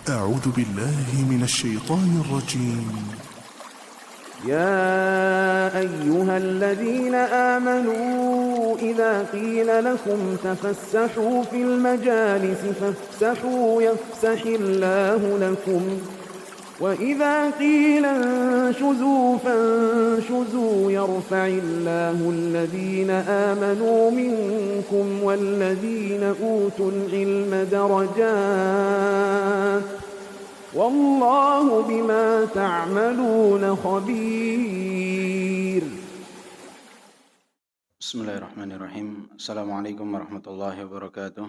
أعوذ بالله من الشيطان الرجيم. يا أيها الذين آمنوا إذا قيل لكم تفسحوا في المجالس فافسحوا يفسح الله لكم وإذا قيل انشزوا فانشزوا يرفع الله الذين آمنوا منكم والذين أوتوا العلم درجات والله بما تعملون خبير. Bismillahirrahmanirrahim. Assalamualaikum warahmatullahi wabarakatuh.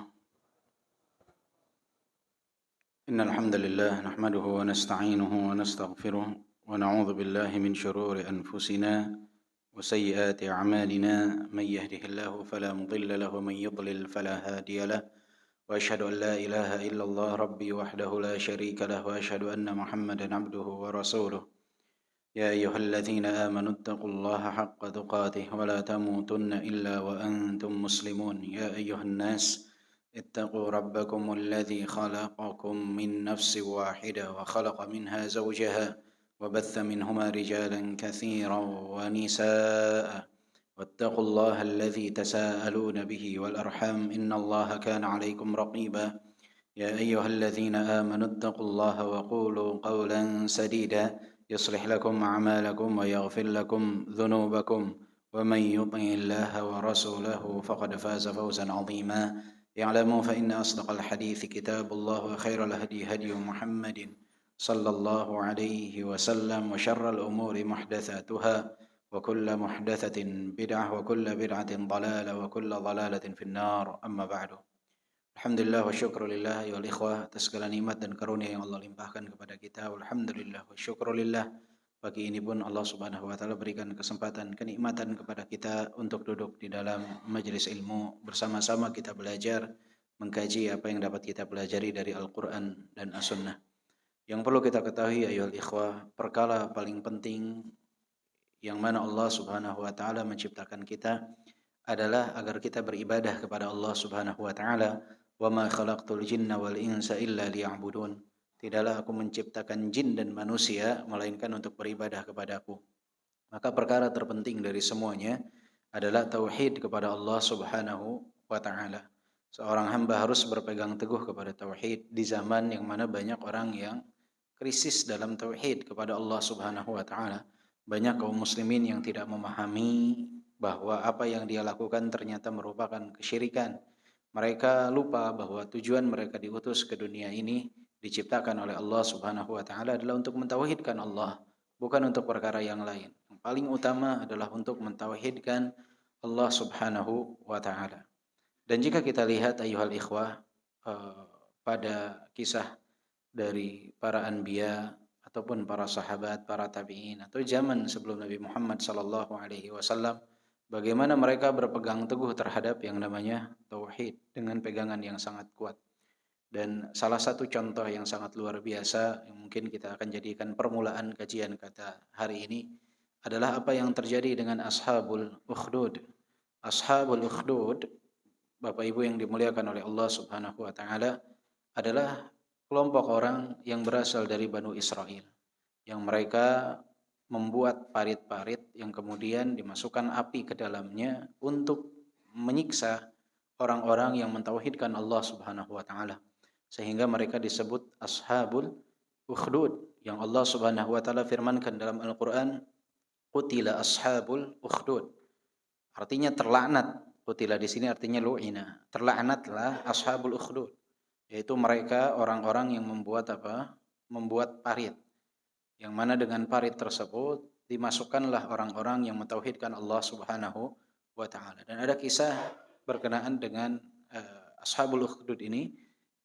Innal hamdalillah nahmaduhu wa nasta'inuhu wa nastaghfiruh wa na'udzu billahi min shururi anfusina wa sayyiati a'malina. Man yahdihillahu fala mudilla lahu wa man yudlil fala hadiya lahu. Wa asyhadu an la ilaha illallah rabbi wahdahu la syarika lahu wa asyhadu anna Muhammadan 'abduhu wa rasuluh. يا أيها الذين آمنوا اتقوا الله حق تقاته ولا تموتن إلا وأنتم مسلمون. يا أيها الناس اتقوا ربكم الذي خلقكم من نفس واحدة وخلق منها زوجها وبث منهما رجالا كثيرا ونساء واتقوا الله الذي تساءلون به والأرحام إن الله كان عليكم رقيبا. يا أيها الذين آمنوا اتقوا الله وقولوا قولا سديدا يصلح لكم أعمالكم ويغفر لكم ذنوبكم ومن يطع الله ورسوله فقد فاز فوزا عظيما. يعلموا فإن أصدق الحديث كتاب الله وخير الهدي هدي محمد صلى الله عليه وسلم وشر الأمور محدثاتها وكل محدثة بدعة وكل بدعة ضلالة وكل ضلالة في النار. أما بعد. Alhamdulillah wa syukrulillah ya ikhwah, atas segala nikmat dan karunia yang Allah limpahkan kepada kita. Alhamdulillah wa syukrulillah, pagi ini pun Allah Subhanahu wa taala berikan kesempatan, kenikmatan kepada kita untuk duduk di dalam majelis ilmu bersama-sama kita belajar mengkaji apa yang dapat kita pelajari dari Al-Qur'an dan As-Sunnah. Yang perlu kita ketahui ayohal ikhwah, perkara paling penting yang mana Allah Subhanahu wa taala menciptakan kita adalah agar kita beribadah kepada Allah Subhanahu wa taala. Wa ma khalaqtul jinna wal insa illa liya'budun. Tidaklah aku menciptakan jin dan manusia melainkan untuk beribadah kepadaku. Maka perkara terpenting dari semuanya adalah tauhid kepada Allah Subhanahu wa taala. Seorang hamba harus berpegang teguh kepada tauhid di zaman yang mana banyak orang yang krisis dalam tauhid kepada Allah Subhanahu wa taala. Banyak kaum muslimin yang tidak memahami bahwa apa yang dia lakukan ternyata merupakan kesyirikan. Mereka lupa bahwa tujuan mereka diutus ke dunia ini diciptakan oleh Allah Subhanahu wa taala adalah untuk mentauhidkan Allah, bukan untuk perkara yang lain. Yang paling utama adalah untuk mentauhidkan Allah Subhanahu wa taala. Dan jika kita lihat ayyuhal ikhwah, pada kisah dari para anbiya ataupun para sahabat, para tabi'in atau zaman sebelum Nabi Muhammad sallallahu alaihi wasallam, bagaimana mereka berpegang teguh terhadap yang namanya tauhid dengan pegangan yang sangat kuat. Dan salah satu contoh yang sangat luar biasa yang mungkin kita akan jadikan permulaan kajian kata hari ini adalah apa yang terjadi dengan Ashabul Ukhdud. Ashabul Ukhdud, Bapak Ibu yang dimuliakan oleh Allah Subhanahu wa taala, adalah kelompok orang yang berasal dari Banu Israel yang mereka membuat parit-parit yang kemudian dimasukkan api ke dalamnya untuk menyiksa orang-orang yang mentauhidkan Allah Subhanahu wa taala, sehingga mereka disebut Ashabul Ukhdud yang Allah Subhanahu wa taala firmankan dalam Al-Qur'an, qutila ashabul ukhdud. Artinya terlaknat. Qutila di sini artinya lu'ina. Terlaknatlah ashabul ukhdud, yaitu mereka orang-orang yang membuat apa? Membuat parit. Yang mana dengan parit tersebut dimasukkanlah orang-orang yang mentauhidkan Allah Subhanahu wa taala. Dan ada kisah berkenaan dengan Ashabul Ukhdud ini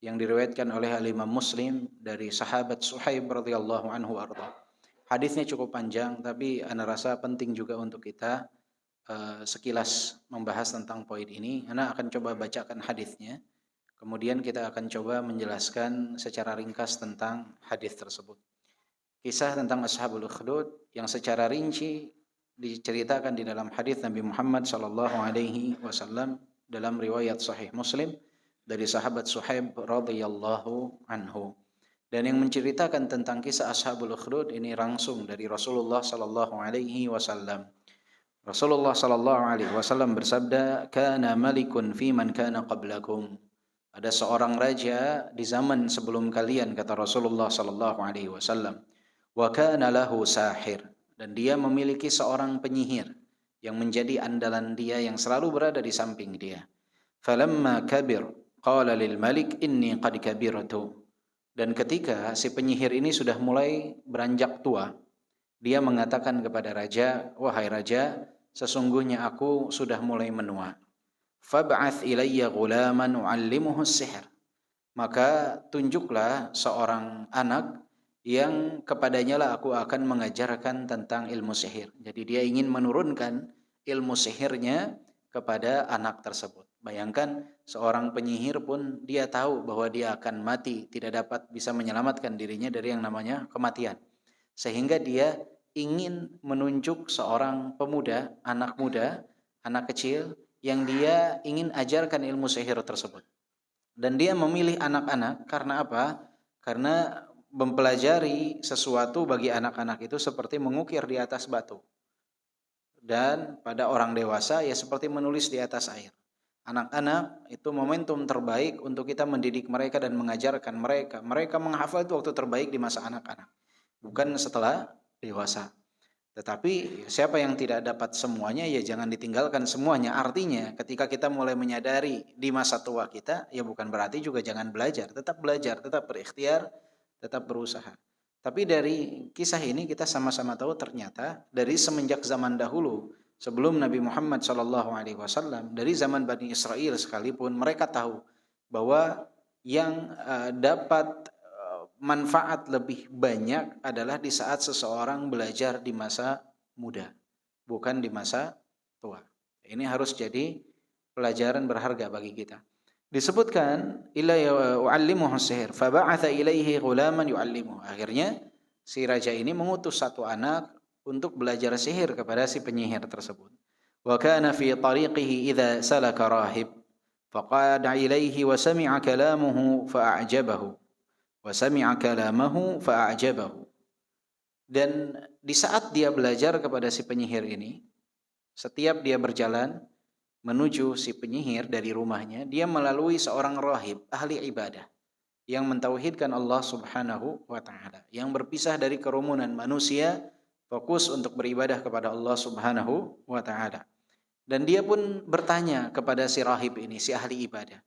yang diriwayatkan oleh Imam Muslim dari sahabat Suhaib radhiyallahu anhu arda. Hadisnya cukup panjang, tapi ana rasa penting juga untuk kita sekilas membahas tentang poin ini. Ana akan coba bacakan hadisnya, kemudian kita akan coba menjelaskan secara ringkas tentang hadis tersebut. Kisah tentang Ashabul Ukhdud yang secara rinci diceritakan di dalam hadis Nabi Muhammad sallallahu alaihi wasallam dalam riwayat Sahih Muslim dari sahabat Suhaib radhiyallahu anhu. Dan yang menceritakan tentang kisah Ashabul Ukhdud ini langsung dari Rasulullah sallallahu alaihi wasallam. Rasulullah sallallahu alaihi wasallam bersabda, "Kana malikun fi man kana qablakum." Ada seorang raja di zaman sebelum kalian, kata Rasulullah sallallahu alaihi wasallam. "Wa kana lahu sahir." Dan dia memiliki seorang penyihir yang menjadi andalan dia, yang selalu berada di samping dia. "Falamma kabir, qala lil malik inni qad kabirtu." Dan ketika si penyihir ini sudah mulai beranjak tua, dia mengatakan kepada raja, "Wahai raja, sesungguhnya aku sudah mulai menua. Fab'ath ilayya ghulaman u'allimuhu as-sihr." Maka tunjuklah seorang anak yang kepadanya lah aku akan mengajarkan tentang ilmu sihir. Jadi dia ingin menurunkan ilmu sihirnya kepada anak tersebut. Bayangkan seorang penyihir pun dia tahu bahwa dia akan mati, tidak dapat bisa menyelamatkan dirinya dari yang namanya kematian. Sehingga dia ingin menunjuk seorang pemuda, anak kecil yang dia ingin ajarkan ilmu sihir tersebut. Dan dia memilih anak-anak karena apa? Karena mempelajari sesuatu bagi anak-anak itu seperti mengukir di atas batu. Dan pada orang dewasa ya seperti menulis di atas air. Anak-anak itu momentum terbaik untuk kita mendidik mereka dan mengajarkan mereka. Mereka menghafal itu waktu terbaik di masa anak-anak, bukan setelah dewasa. Tetapi siapa yang tidak dapat semuanya, ya jangan ditinggalkan semuanya. Artinya ketika kita mulai menyadari di masa tua kita, ya bukan berarti juga jangan belajar, tetap berikhtiar, tetap berusaha. Tapi dari kisah ini kita sama-sama tahu ternyata dari semenjak zaman dahulu, sebelum Nabi Muhammad SAW, dari zaman Bani Israel sekalipun, mereka tahu bahwa yang dapat manfaat lebih banyak adalah di saat seseorang belajar di masa muda, bukan di masa tua. Ini harus jadi pelajaran berharga bagi kita. Disebutkan illa yu'allimuhu as-sihr fa ba'atha ilaihi ghulaman yu'allimuhu. Akhirnya si raja ini mengutus satu anak untuk belajar sihir kepada si penyihir tersebut. Wa kana fi tariqihi idza salaka rahib faqada ilaihi wa sami'a kalamuhu fa'ajabahu. Dan di saat dia belajar kepada si penyihir ini, setiap dia berjalan menuju si penyihir dari rumahnya, dia melalui seorang rahib, ahli ibadah, yang mentauhidkan Allah Subhanahu wa ta'ala, yang berpisah dari kerumunan manusia, fokus untuk beribadah kepada Allah Subhanahu wa ta'ala. Dan dia pun bertanya kepada si rahib ini, si ahli ibadah.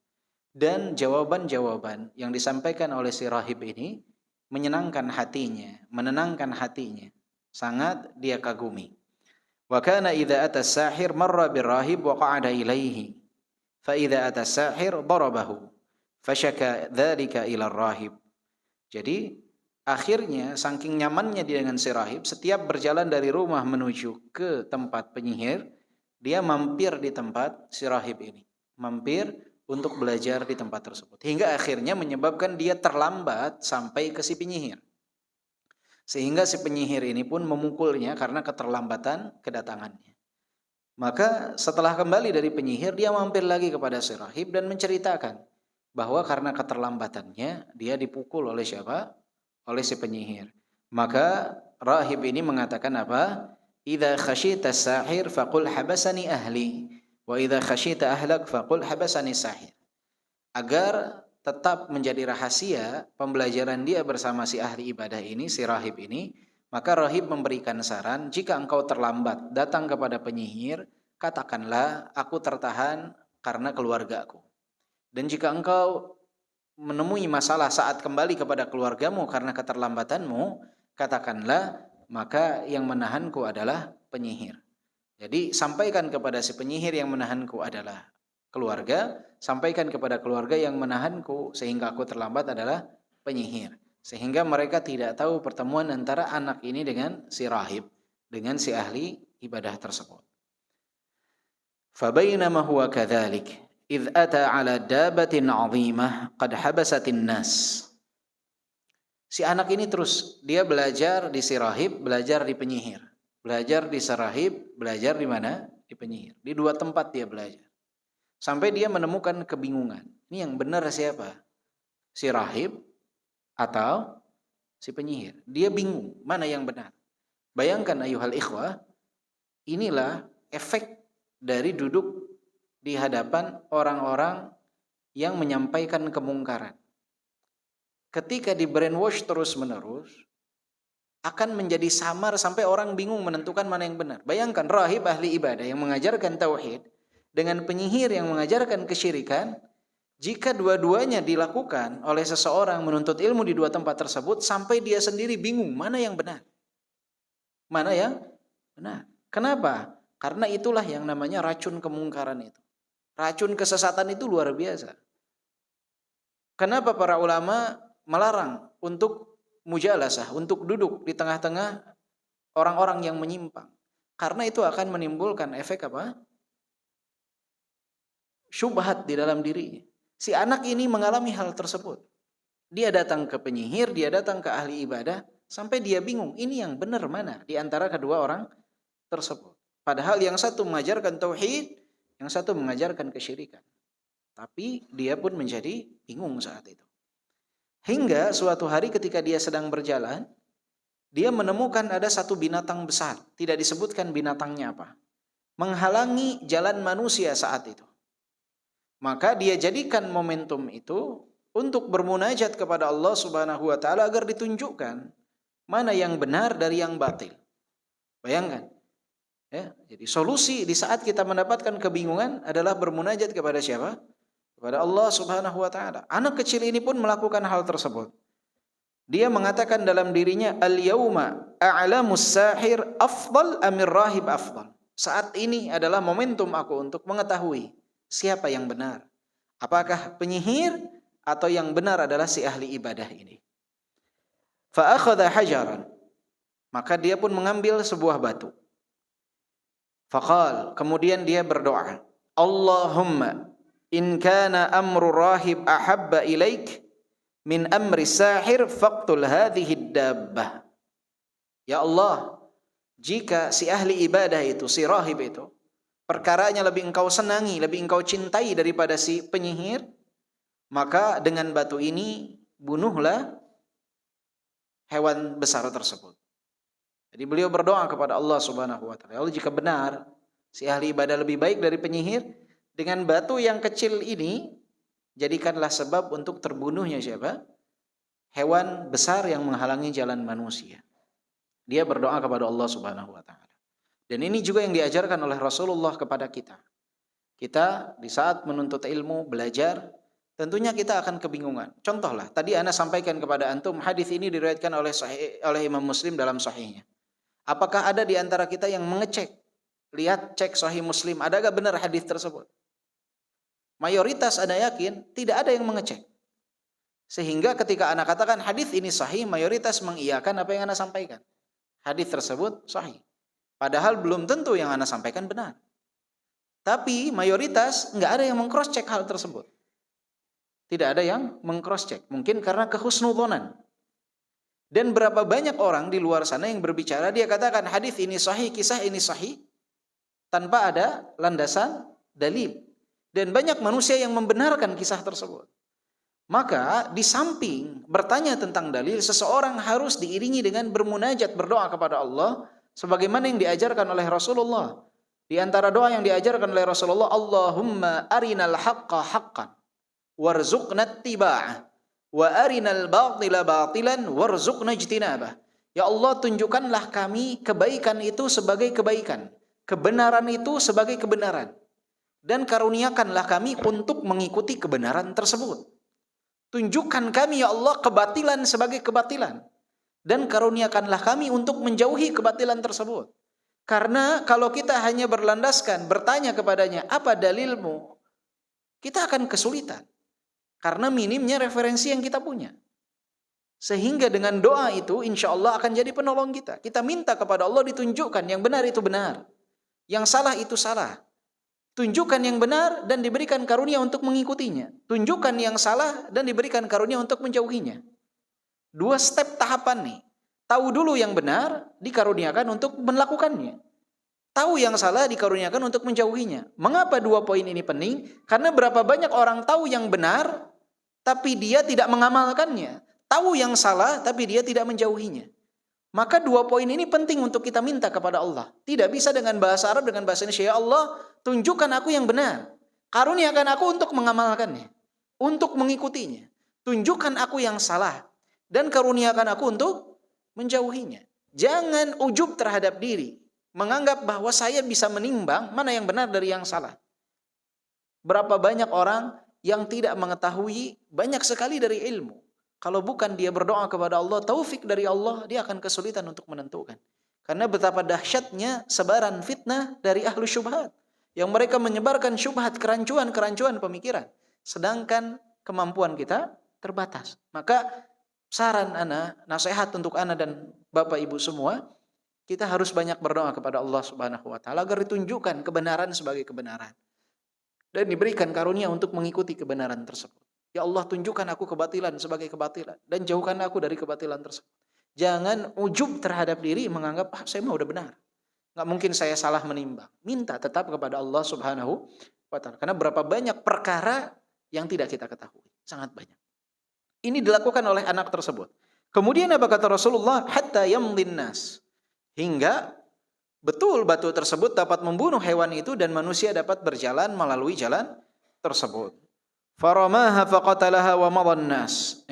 Dan jawaban-jawaban yang disampaikan oleh si rahib ini menyenangkan hatinya, menenangkan hatinya. Sangat dia kagumi. Wa kana idza ata as-sahir marra bir-rahib wa qa'ada ilaihi. Fa idza ata as-sahir darabahu. Fashaka dzalika ila ar-rahib. Jadi akhirnya saking nyamannya dia dengan si rahib, setiap berjalan dari rumah menuju ke tempat penyihir, dia mampir di tempat si rahib ini. Mampir untuk belajar di tempat tersebut. Hingga akhirnya menyebabkan dia terlambat sampai ke si penyihir. Sehingga si penyihir ini pun memukulnya karena keterlambatan kedatangannya. Maka setelah kembali dari penyihir, dia mampir lagi kepada si rahib dan menceritakan bahwa karena keterlambatannya dia dipukul oleh siapa? Oleh si penyihir. Maka rahib ini mengatakan apa? Idza khashita as-sahir faqul habasani ahli. Wa idza khashita ahlak faqul habasani sahir. Agar tetap menjadi rahasia pembelajaran dia bersama si ahli ibadah ini, si rahib ini, maka rahib memberikan saran, jika engkau terlambat datang kepada penyihir, katakanlah aku tertahan karena keluargaku. Dan jika engkau menemui masalah saat kembali kepada keluargamu karena keterlambatanmu, katakanlah maka yang menahanku adalah penyihir. Jadi sampaikan kepada si penyihir yang menahanku adalah keluarga, sampaikan kepada keluarga yang menahanku sehingga aku terlambat adalah penyihir. Sehingga mereka tidak tahu pertemuan antara anak ini dengan si rahib, dengan si ahli ibadah tersebut. Fabainama huwa kadzalik idz ata ala dabatin 'azimah qad habasatin nas. Si anak ini terus dia belajar di si rahib, belajar di penyihir. Belajar di sarahib, belajar di mana? Di penyihir. Di dua tempat dia belajar. Sampai dia menemukan kebingungan. Ini yang benar siapa? Si rahib atau si penyihir. Dia bingung mana yang benar. Bayangkan ayuhal ikhwah, inilah efek dari duduk di hadapan orang-orang yang menyampaikan kemungkaran. Ketika di brainwash terus-menerus, akan menjadi samar sampai orang bingung menentukan mana yang benar. Bayangkan rahib ahli ibadah yang mengajarkan tauhid dengan penyihir yang mengajarkan kesyirikan, jika dua-duanya dilakukan oleh seseorang menuntut ilmu di dua tempat tersebut, sampai dia sendiri bingung mana yang benar. Mana yang benar. Kenapa? Karena itulah yang namanya racun kemungkaran itu. Racun kesesatan itu luar biasa. Kenapa para ulama melarang untuk mujalasah, untuk duduk di tengah-tengah orang-orang yang menyimpang? Karena itu akan menimbulkan efek apa? Syubhat di dalam dirinya. Si anak ini mengalami hal tersebut. Dia datang ke penyihir, dia datang ke ahli ibadah, sampai dia bingung, ini yang benar mana di antara kedua orang tersebut. Padahal yang satu mengajarkan tauhid, yang satu mengajarkan kesyirikan. Tapi dia pun menjadi bingung saat itu. Hingga suatu hari ketika dia sedang berjalan, dia menemukan ada satu binatang besar. Tidak disebutkan binatangnya apa. Menghalangi jalan manusia saat itu. Maka dia jadikan momentum itu untuk bermunajat kepada Allah Subhanahu wa taala agar ditunjukkan mana yang benar dari yang batil. Bayangkan. Ya, jadi solusi di saat kita mendapatkan kebingungan adalah bermunajat kepada siapa? Kepada Allah Subhanahu wa taala. Anak kecil ini pun melakukan hal tersebut. Dia mengatakan dalam dirinya, al-yauma a'lamus sahir afdal amir rahib afdal. Saat ini adalah momentum aku untuk mengetahui siapa yang benar. Apakah penyihir atau yang benar adalah si ahli ibadah ini. Fa akhadha hajaran. Maka dia pun mengambil sebuah batu. Faqal, kemudian dia berdoa, Allahumma in kana amru rahib ahabba ilaik min amri sahir faqtul hadhihi dabbah. Ya Allah, jika si ahli ibadah itu, si rahib itu, perkaranya lebih engkau senangi, lebih engkau cintai daripada si penyihir, maka dengan batu ini bunuhlah hewan besar tersebut. Jadi beliau berdoa kepada Allah Subhanahu wa taala, Allah jika benar si ahli ibadah lebih baik dari penyihir, dengan batu yang kecil ini jadikanlah sebab untuk terbunuhnya siapa? Hewan besar yang menghalangi jalan manusia. Dia berdoa kepada Allah Subhanahu wa taala. Dan ini juga yang diajarkan oleh Rasulullah kepada kita. Kita di saat menuntut ilmu, belajar, tentunya kita akan kebingungan. Contohlah, tadi ana sampaikan kepada antum, hadis ini diriwayatkan oleh Imam Muslim dalam sahihnya. Apakah ada di antara kita yang mengecek, lihat cek sahih Muslim, adakah benar hadis tersebut? Mayoritas ana yakin tidak ada yang mengecek. Sehingga ketika ana katakan hadis ini sahih, mayoritas mengiyakan apa yang ana sampaikan. Hadis tersebut sahih. Padahal belum tentu yang ana sampaikan benar. Tapi mayoritas enggak ada yang meng-cross check hal tersebut. Tidak ada yang meng-cross check. Mungkin karena kehusnudzonan. Dan berapa banyak orang di luar sana yang berbicara, dia katakan hadis ini sahih, kisah ini sahih, tanpa ada landasan dalil. Dan banyak manusia yang membenarkan kisah tersebut. Maka di samping bertanya tentang dalil, seseorang harus diiringi dengan bermunajat, berdoa kepada Allah, sebagaimana yang diajarkan oleh Rasulullah. Di antara doa yang diajarkan oleh Rasulullah, Allahumma arinal haqqa haqqan warzuqna ittiba'ah wa arinal batila batilan warzuqna ijtinabah. Ya Allah, tunjukkanlah kami kebaikan itu sebagai kebaikan, kebenaran itu sebagai kebenaran, dan karuniakanlah kami untuk mengikuti kebenaran tersebut. Tunjukkan kami ya Allah kebatilan sebagai kebatilan, dan karuniakanlah kami untuk menjauhi kebatilan tersebut. Karena kalau kita hanya berlandaskan bertanya kepadanya, apa dalilmu? Kita akan kesulitan. Karena minimnya referensi yang kita punya. Sehingga dengan doa itu insya Allah akan jadi penolong kita. Kita minta kepada Allah ditunjukkan yang benar itu benar, yang salah itu salah. Tunjukkan yang benar dan diberikan karunia untuk mengikutinya. Tunjukkan yang salah dan diberikan karunia untuk menjauhinya. 2 step tahapan nih. Tahu dulu yang benar, dikaruniakan untuk melakukannya. Tahu yang salah, dikaruniakan untuk menjauhinya. Mengapa 2 poin ini penting? Karena berapa banyak orang tahu yang benar, tapi dia tidak mengamalkannya. tahu yang salah tapi dia tidak menjauhinya. Maka 2 poin ini penting untuk kita minta kepada Allah. Tidak bisa dengan bahasa Arab, dengan bahasa Indonesia. Ya Allah, tunjukkan aku yang benar. Karuniakan aku untuk mengamalkannya, untuk mengikutinya. Tunjukkan aku yang salah dan karuniakan aku untuk menjauhinya. Jangan ujub terhadap diri, menganggap bahwa saya bisa menimbang mana yang benar dari yang salah. Berapa banyak orang yang tidak mengetahui banyak sekali dari ilmu. Kalau bukan dia berdoa kepada Allah, taufik dari Allah, dia akan kesulitan untuk menentukan. Karena betapa dahsyatnya sebaran fitnah dari ahlu syubhat. Yang mereka menyebarkan syubhat, kerancuan pemikiran. Sedangkan kemampuan kita terbatas. Maka saran ana, nasihat untuk ana dan bapak ibu semua, kita harus banyak berdoa kepada Allah Subhanahu wa taala agar ditunjukkan kebenaran sebagai kebenaran dan diberikan karunia untuk mengikuti kebenaran tersebut. Ya Allah, tunjukkan aku kebatilan sebagai kebatilan dan jauhkan aku dari kebatilan tersebut. Jangan ujub terhadap diri, menganggap saya mah udah benar. Nggak mungkin saya salah menimbang. Minta tetap kepada Allah Subhanahu wa taala. Karena berapa banyak perkara yang tidak kita ketahui. Sangat banyak. Ini dilakukan oleh anak tersebut. Kemudian apa kata Rasulullah? Hatta yamdin nas. Hingga betul batu tersebut dapat membunuh hewan itu dan manusia dapat berjalan melalui jalan tersebut. Faramaha faqatalaha wa madan nas.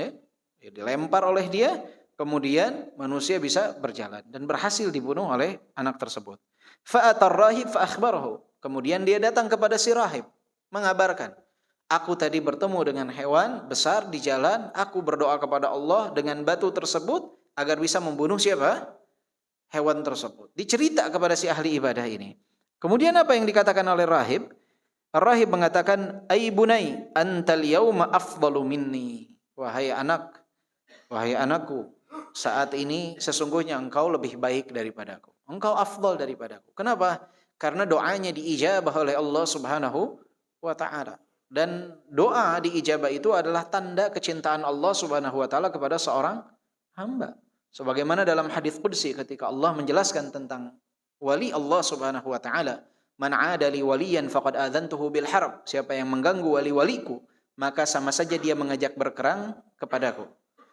Dilempar oleh dia, kemudian manusia bisa berjalan dan berhasil dibunuh oleh anak tersebut. Fa'atar rahib fa akhbarahu. Kemudian dia datang kepada si rahib, mengabarkan, aku tadi bertemu dengan hewan besar di jalan, aku berdoa kepada Allah dengan batu tersebut agar bisa membunuh siapa? Hewan tersebut. Dicerita kepada si ahli ibadah ini. Kemudian apa yang dikatakan oleh rahib? Rahib mengatakan, "Ai bunai, antal yauma afdalu minni." Wahai anakku, saat ini sesungguhnya engkau lebih baik daripadaku. Engkau afdal daripadaku. Kenapa? Karena doanya diijabah oleh Allah Subhanahu wa taala. Dan doa diijabah itu adalah tanda kecintaan Allah Subhanahu wa taala kepada seorang hamba. Sebagaimana dalam hadis qudsi ketika Allah menjelaskan tentang wali Allah Subhanahu wa taala, "Man 'ada li waliyan faqad adzantuhu bil harb." Siapa yang mengganggu wali-waliku, maka sama saja dia mengajak berperang kepadaku.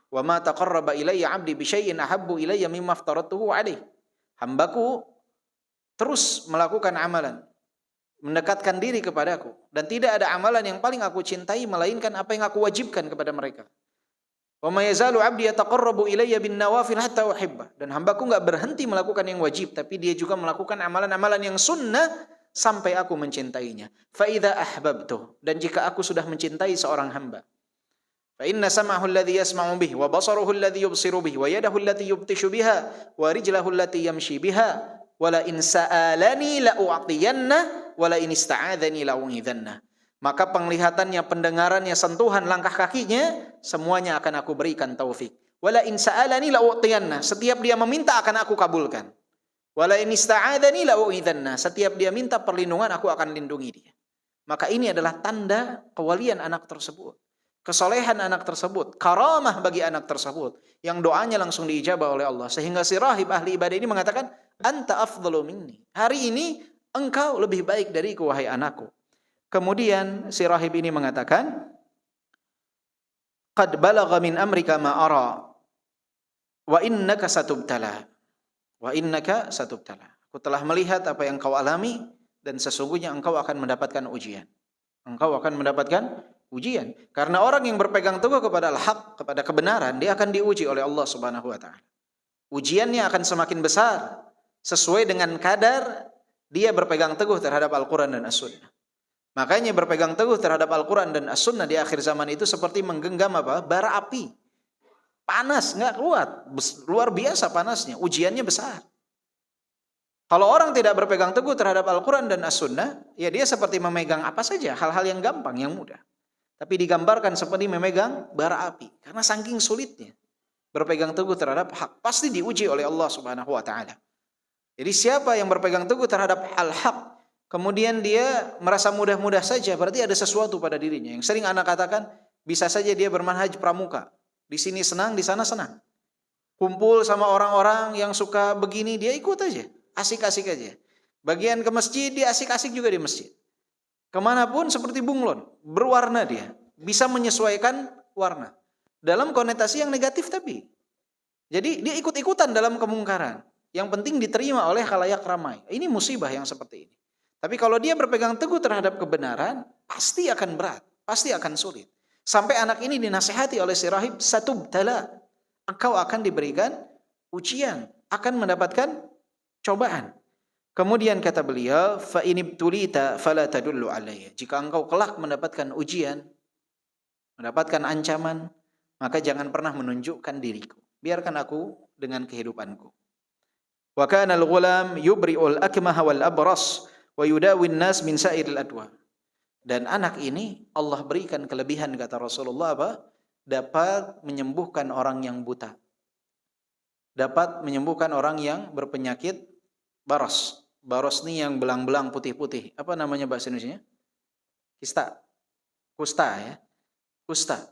"Wa ma taqarraba ilayya 'abdi bi syai'in ahabbu ilayya mimma aftaratuhu 'alaihi." Hambaku terus melakukan amalan, mendekatkan diri kepadaku, dan tidak ada amalan yang paling aku cintai melainkan apa yang aku wajibkan kepada mereka. Wa ma yazalu 'abdi yataqarrabu ilayya bin nawafil hatta uhibba. Dan hambaku enggak berhenti melakukan yang wajib, tapi dia juga melakukan amalan-amalan yang sunnah sampai aku mencintainya. Fa idza ahbabtu, dan jika aku sudah mencintai seorang hamba, fa inna sam'ahu alladhi yasma'u bihi wa basaruhu alladhi yubsiru bihi wa yadahu allati yubtishu biha wa rijluhu allati yamshi biha wa la in sa'alani la u'tiyanna wa la in ista'adzani la u'idhanna. Maka penglihatannya, pendengarannya, sentuhan langkah kakinya, semuanya akan aku berikan taufik. Wala in sa'alani la u'tiyanna. Setiap dia meminta akan aku kabulkan. Wala in ista'adzani la u'idhanna. Setiap dia minta perlindungan, aku akan lindungi dia. Maka ini adalah tanda kewalian anak tersebut, kesolehan anak tersebut, karamah bagi anak tersebut, yang doanya langsung diijabah oleh Allah. Sehingga si rahib ahli ibadah ini mengatakan, anta afdalu minni. Hari ini engkau lebih baik dariku, wahai anakku. Kemudian si rahib ini mengatakan, qad balagha min amrika ma ara wa innaka satubtala. Wa innaka satubtala. Aku telah melihat apa yang kau alami dan sesungguhnya engkau akan mendapatkan ujian. Engkau akan mendapatkan ujian. Karena orang yang berpegang teguh kepada al-haq, kepada kebenaran, dia akan diuji oleh Allah Subhanahu wa taala. Ujiannya akan semakin besar sesuai dengan kadar dia berpegang teguh terhadap Al-Qur'an dan As-Sunnah. Makanya berpegang teguh terhadap Al-Quran dan As-Sunnah di akhir zaman itu seperti menggenggam apa? Bara api. Panas, nggak kuat. Luar biasa panasnya. Ujiannya besar. Kalau orang tidak berpegang teguh terhadap Al-Quran dan As-Sunnah, ya dia seperti memegang apa saja, hal-hal yang gampang, yang mudah. Tapi digambarkan seperti memegang bara api. Karena saking sulitnya berpegang teguh terhadap hak. Pasti diuji oleh Allah Subhanahu wa ta'ala. Jadi siapa yang berpegang teguh terhadap al-haq, kemudian dia merasa mudah-mudah saja, berarti ada sesuatu pada dirinya. Yang sering anak katakan, bisa saja dia bermanhaj pramuka. Di sini senang, di sana senang. Kumpul sama orang-orang yang suka begini, dia ikut aja. Asik-asik aja. Bagian ke masjid, dia asik-asik juga di masjid. Kemanapun seperti bunglon, berwarna dia. Bisa menyesuaikan warna. dalam konotasi yang negatif tapi. Jadi dia ikut-ikutan dalam kemungkaran. Yang penting diterima oleh khalayak ramai. Ini musibah yang seperti ini. Tapi kalau dia berpegang teguh terhadap kebenaran, pasti akan berat, pasti akan sulit. Sampai anak ini dinasihati oleh si rahib, satubtala. Engkau akan diberikan ujian, akan mendapatkan cobaan. Kemudian kata beliau, fa inibtulita fala tadullu alayya. Jika engkau kelak mendapatkan ujian, mendapatkan ancaman, maka jangan pernah menunjukkan diriku. Biarkan aku dengan kehidupanku. Wa kana al-ghulam yubri'ul akmaha wal abras wa yudawi an-nas min sa'iril adwa. Dan anak ini Allah berikan kelebihan kata Rasulullah apa? Dapat menyembuhkan orang yang buta. Dapat menyembuhkan orang yang berpenyakit baros. Baros ini yang belang-belang putih-putih. Apa namanya bahasa Indonesianya? Kusta ya. Kusta.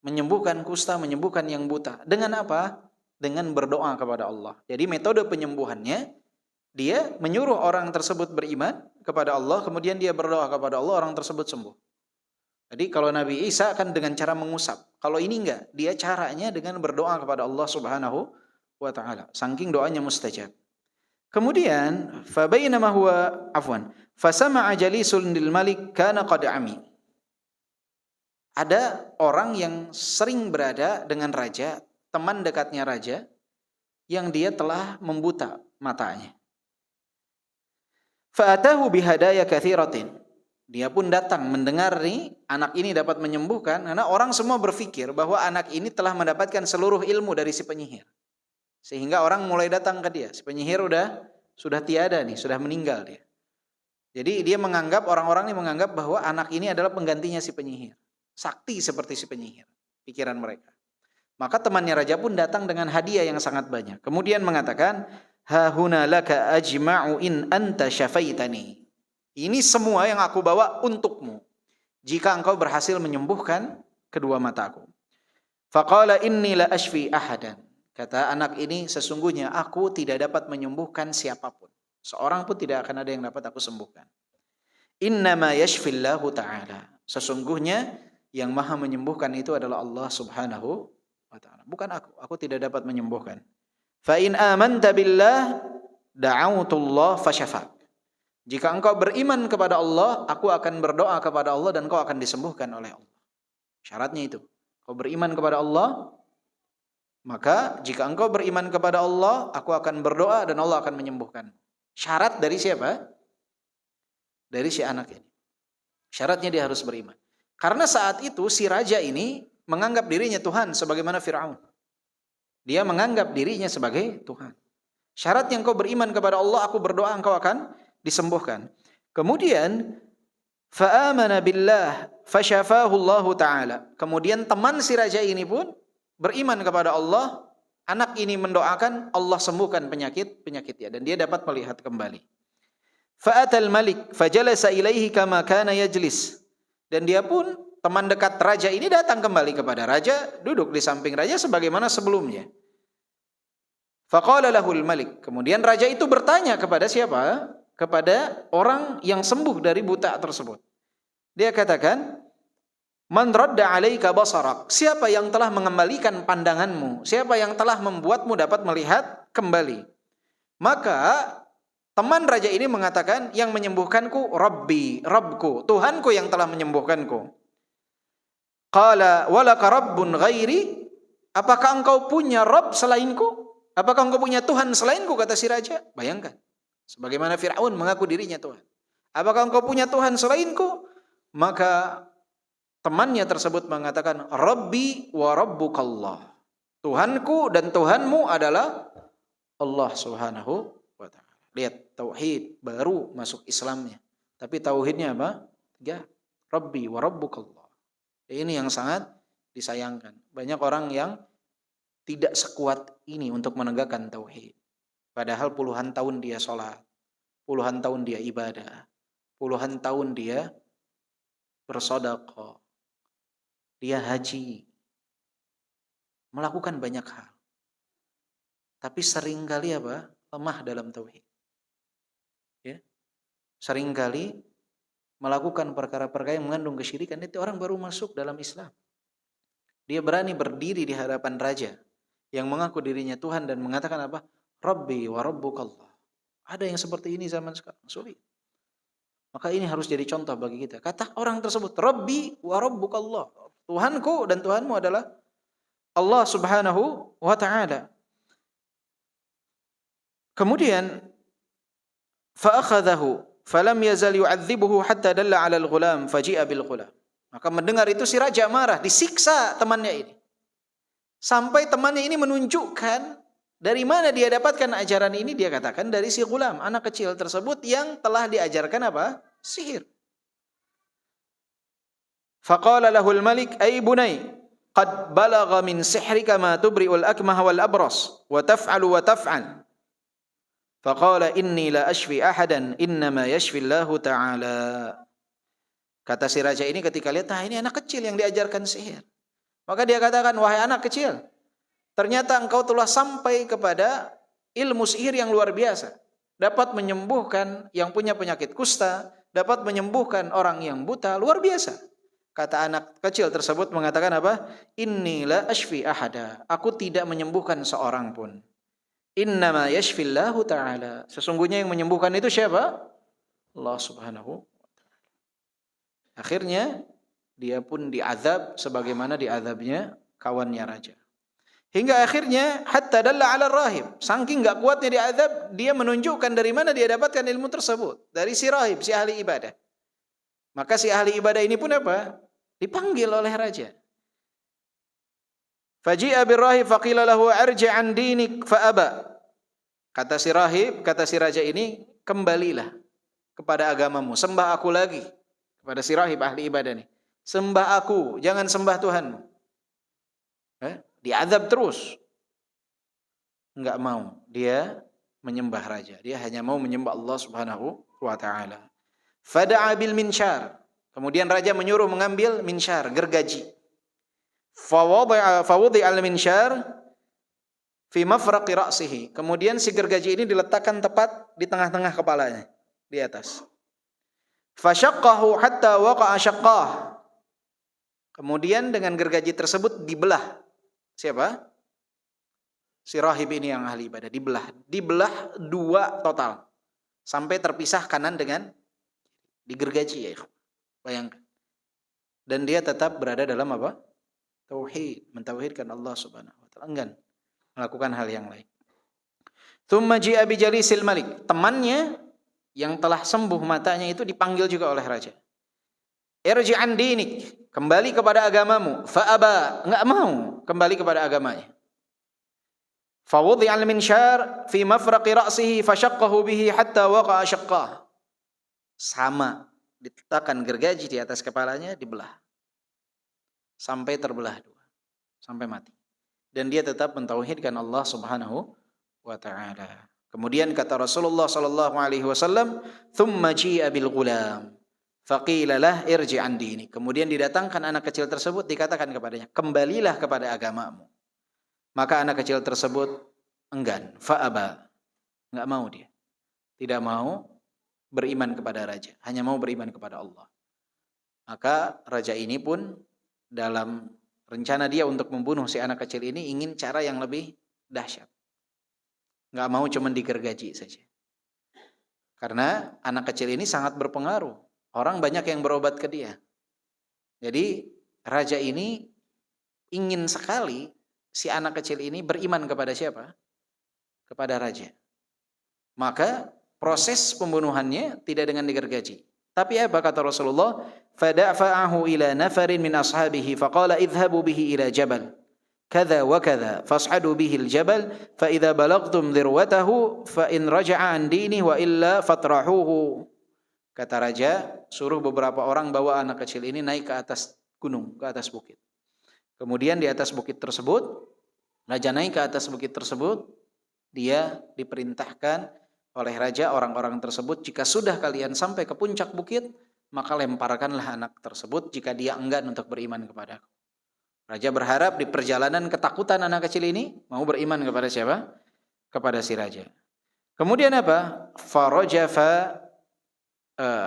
Menyembuhkan kusta, menyembuhkan yang buta. Dengan apa? Dengan berdoa kepada Allah. Jadi metode penyembuhannya, dia menyuruh orang tersebut beriman kepada Allah, kemudian dia berdoa kepada Allah, orang tersebut sembuh. Jadi kalau Nabi Isa akan dengan cara mengusap. Kalau ini enggak, dia caranya dengan berdoa kepada Allah Subhanahu wa taala. Saking doanya mustajab. Kemudian fabainama huwa fasama'a jalisun lil malik kana qad ami. Ada orang yang sering berada dengan raja, teman dekatnya raja, yang dia telah membuta matanya. Fa'atahu bihadaya katsiratin. Dia pun datang mendengar nih anak ini dapat menyembuhkan, karena orang semua berpikir bahwa anak ini telah mendapatkan seluruh ilmu dari si penyihir. Sehingga orang mulai datang ke dia. Si penyihir sudah tiada nih, sudah meninggal dia. Jadi dia menganggap, orang-orang ini menganggap bahwa anak ini adalah penggantinya si penyihir. Sakti seperti si penyihir, pikiran mereka. Maka temannya raja pun datang dengan hadiah yang sangat banyak. Kemudian mengatakan, ha huna laka ajma'u in anta syafaitani. Ini semua yang aku bawa untukmu jika engkau berhasil menyembuhkan kedua mataku. Faqala inni la ashfi ahadan. Kata anak ini, sesungguhnya aku tidak dapat menyembuhkan siapapun. Seorang pun tidak akan ada yang dapat aku sembuhkan. Innama yashfillahu ta'ala. Sesungguhnya yang maha menyembuhkan itu adalah Allah Subhanahu wa ta'ala. Bukan aku. Aku tidak dapat menyembuhkan. Fa in amanta billah da'autullah fasyafak. Jika engkau beriman kepada Allah, aku akan berdoa kepada Allah dan engkau akan disembuhkan oleh Allah. Syaratnya itu. Kau beriman kepada Allah, maka jika engkau beriman kepada Allah, aku akan berdoa dan Allah akan menyembuhkan. Syarat dari siapa? Dari si anak ini. Syaratnya dia harus beriman. Karena saat itu si raja ini menganggap dirinya Tuhan sebagaimana Fir'aun. Dia menganggap dirinya sebagai Tuhan. Syarat yang kau beriman kepada Allah, aku berdoa engkau akan disembuhkan. Kemudian fa'amana billah fasyafahu Allah Ta'ala. Kemudian teman si raja ini pun beriman kepada Allah, anak ini mendoakan Allah sembuhkan penyakitnya dan dia dapat melihat kembali. Fa'atal malik fajalasa ilaihi kama kana yajlis. Dan dia pun teman dekat raja ini datang kembali kepada raja, duduk di samping raja sebagaimana sebelumnya. Faqala lahul malik. Kemudian raja itu bertanya kepada siapa? Kepada orang yang sembuh dari buta tersebut. Dia katakan, man radda 'alaika basarak. Siapa yang telah mengembalikan pandanganmu? Siapa yang telah membuatmu dapat melihat kembali? Maka teman raja ini mengatakan, yang menyembuhkanku Rabbi, Rabbku, Tuhanku yang telah menyembuhkanku. Qala walaka rabbun ghairi? Apakah engkau punya Rabb selainku? Apakah engkau punya Tuhan selainku? Kata si raja. Bayangkan, sebagaimana Fir'aun mengaku dirinya Tuhan. Apakah engkau punya Tuhan selainku? Maka temannya tersebut mengatakan, Rabbi wa Rabbukallah. Tuhanku dan Tuhanmu adalah Allah Subhanahu wa ta'ala. Lihat, tauhid baru masuk Islamnya. Tapi tauhidnya apa? 3. Rabbi wa Rabbukallah. Ini yang sangat disayangkan. Banyak orang yang tidak sekuat ini untuk menegakkan tauhid. Padahal puluhan tahun dia sholat, puluhan tahun dia ibadah, puluhan tahun dia bersedekah, dia haji, melakukan banyak hal. Tapi seringkali apa? Lemah dalam tauhid. Ya. Seringkali melakukan perkara-perkara yang mengandung kesyirikan, itu orang baru masuk dalam Islam. Dia berani berdiri di hadapan raja yang mengaku dirinya Tuhan dan mengatakan apa? Rabbi wa rabbukallah. Ada yang seperti ini zaman sekarang, sulit. Maka ini harus jadi contoh bagi kita. Kata orang tersebut, Rabbi wa rabbukallah. Tuhanku dan Tuhanmu adalah Allah Subhanahu wa ta'ala. Kemudian fa'akhadhahu falam yazal yu'adzibuhu hatta dalla 'ala al-ghulam faji'a bil ghulam. Maka mendengar itu si raja marah, disiksa temannya ini. Sampai temannya ini menunjukkan dari mana dia dapatkan ajaran ini, dia katakan dari si ghulam, anak kecil tersebut yang telah diajarkan apa? Sihir. Faqala lahul malik ay bunay qad balagha min sihrika ma tubri'ul akmaha wal abras wa taf'alu wa taf'al. Faqala inni la ashfi ahadan innama yashfi Allah ta'ala. Kata si raja ini ketika lihat, ini anak kecil yang diajarkan sihir. Maka dia katakan, wahai anak kecil, ternyata engkau telah sampai kepada ilmu sihir yang luar biasa. Dapat menyembuhkan yang punya penyakit kusta, dapat menyembuhkan orang yang buta, luar biasa. Kata anak kecil tersebut mengatakan apa? Inni la ashfi ahada. Aku tidak menyembuhkan seorang pun. Innama yashfillahu ta'ala. Sesungguhnya yang menyembuhkan itu siapa? Allah Subhanahu wa ta'ala. Akhirnya dia pun diazab sebagaimana diazabnya kawannya raja. Hingga akhirnya hatta dalla 'ala rahib. Saking enggak kuatnya diazab, dia menunjukkan dari mana dia dapatkan ilmu tersebut. Dari si rahib, si ahli ibadah. Maka si ahli ibadah ini pun apa? Dipanggil oleh raja. Faji'a birrahib faqila lahu arji' an dinik fa aba. Kata si rahib, kata si raja ini, kembalilah kepada agamamu, sembah aku lagi. Kepada si rahib ahli ibadah nih. Sembah aku, jangan sembah Tuhanmu. Diazab terus. Enggak mau. Dia menyembah raja. Dia hanya mau menyembah Allah Subhanahu wa ta'ala. Fada'a bil minsyar. Kemudian raja menyuruh mengambil minsyar, gergaji. Fawudi al-minsyar fi mafraqi ra'sihi. Kemudian si gergaji ini diletakkan tepat di tengah-tengah kepalanya, di atas. Fasyaqqahu hatta waqa'a syaqqah. Kemudian dengan gergaji tersebut dibelah. Siapa? Si rahib ini yang ahli ibadah. Dibelah dua total. Sampai terpisah kanan dengan digergaji, ya. Bayangkan. Dan dia tetap berada dalam apa? Tauhid. Mentauhidkan Allah Subhanahu wa ta'ala. Enggan melakukan hal yang lain. Tsumma ji'a bi jalisil malik. Temannya yang telah sembuh matanya itu dipanggil juga oleh raja. Irji' an dinik. Kembali kepada agamamu. Fa'aba. Enggak mau kembali kepada agamanya. Fawudi al-minsyar fi mafraqi ra'sihi fasyaqqahu bihi hatta waqa'a syaqqah. Sama. Diletakkan gergaji di atas kepalanya, dibelah. Sampai terbelah dua. Sampai mati. Dan dia tetap mentauhidkan Allah Subhanahu wa ta'ala. Kemudian kata Rasulullah sallallahu alaihi wasallam, "Tsumma ji'a bil ghulam." Faqila lah irji' an dini. Kemudian didatangkan anak kecil tersebut, dikatakan kepadanya, kembalilah kepada agamamu. Maka anak kecil tersebut enggan, fa'aba. Enggak mau dia. Tidak mau beriman kepada raja, hanya mau beriman kepada Allah. Maka raja ini pun dalam rencana dia untuk membunuh si anak kecil ini ingin cara yang lebih dahsyat. Enggak mau cuma digergaji saja. Karena anak kecil ini sangat berpengaruh. Orang banyak yang berobat ke dia. Jadi raja ini ingin sekali si anak kecil ini beriman kepada siapa? Kepada raja. Maka proses pembunuhannya tidak dengan digergaji. Tapi apa kata Rasulullah? Fada'fa'ahu ila nafarin min ashabihi faqala idhabu bihi ila jabal. Kadha wa kadha fas'adu bihi al-jabal fa idza balagtum dirwatahu fa in raja'a an dinihi wa illa fatrahuhu. Kata raja, suruh beberapa orang bawa anak kecil ini naik ke atas gunung, ke atas bukit. Kemudian di atas bukit tersebut, raja naik ke atas bukit tersebut, dia diperintahkan oleh raja orang-orang tersebut, jika sudah kalian sampai ke puncak bukit, maka lemparkanlah anak tersebut jika dia enggan untuk beriman kepadaku. Raja berharap di perjalanan ketakutan anak kecil ini mau beriman kepada siapa? Kepada si raja. Kemudian apa? Farajafa,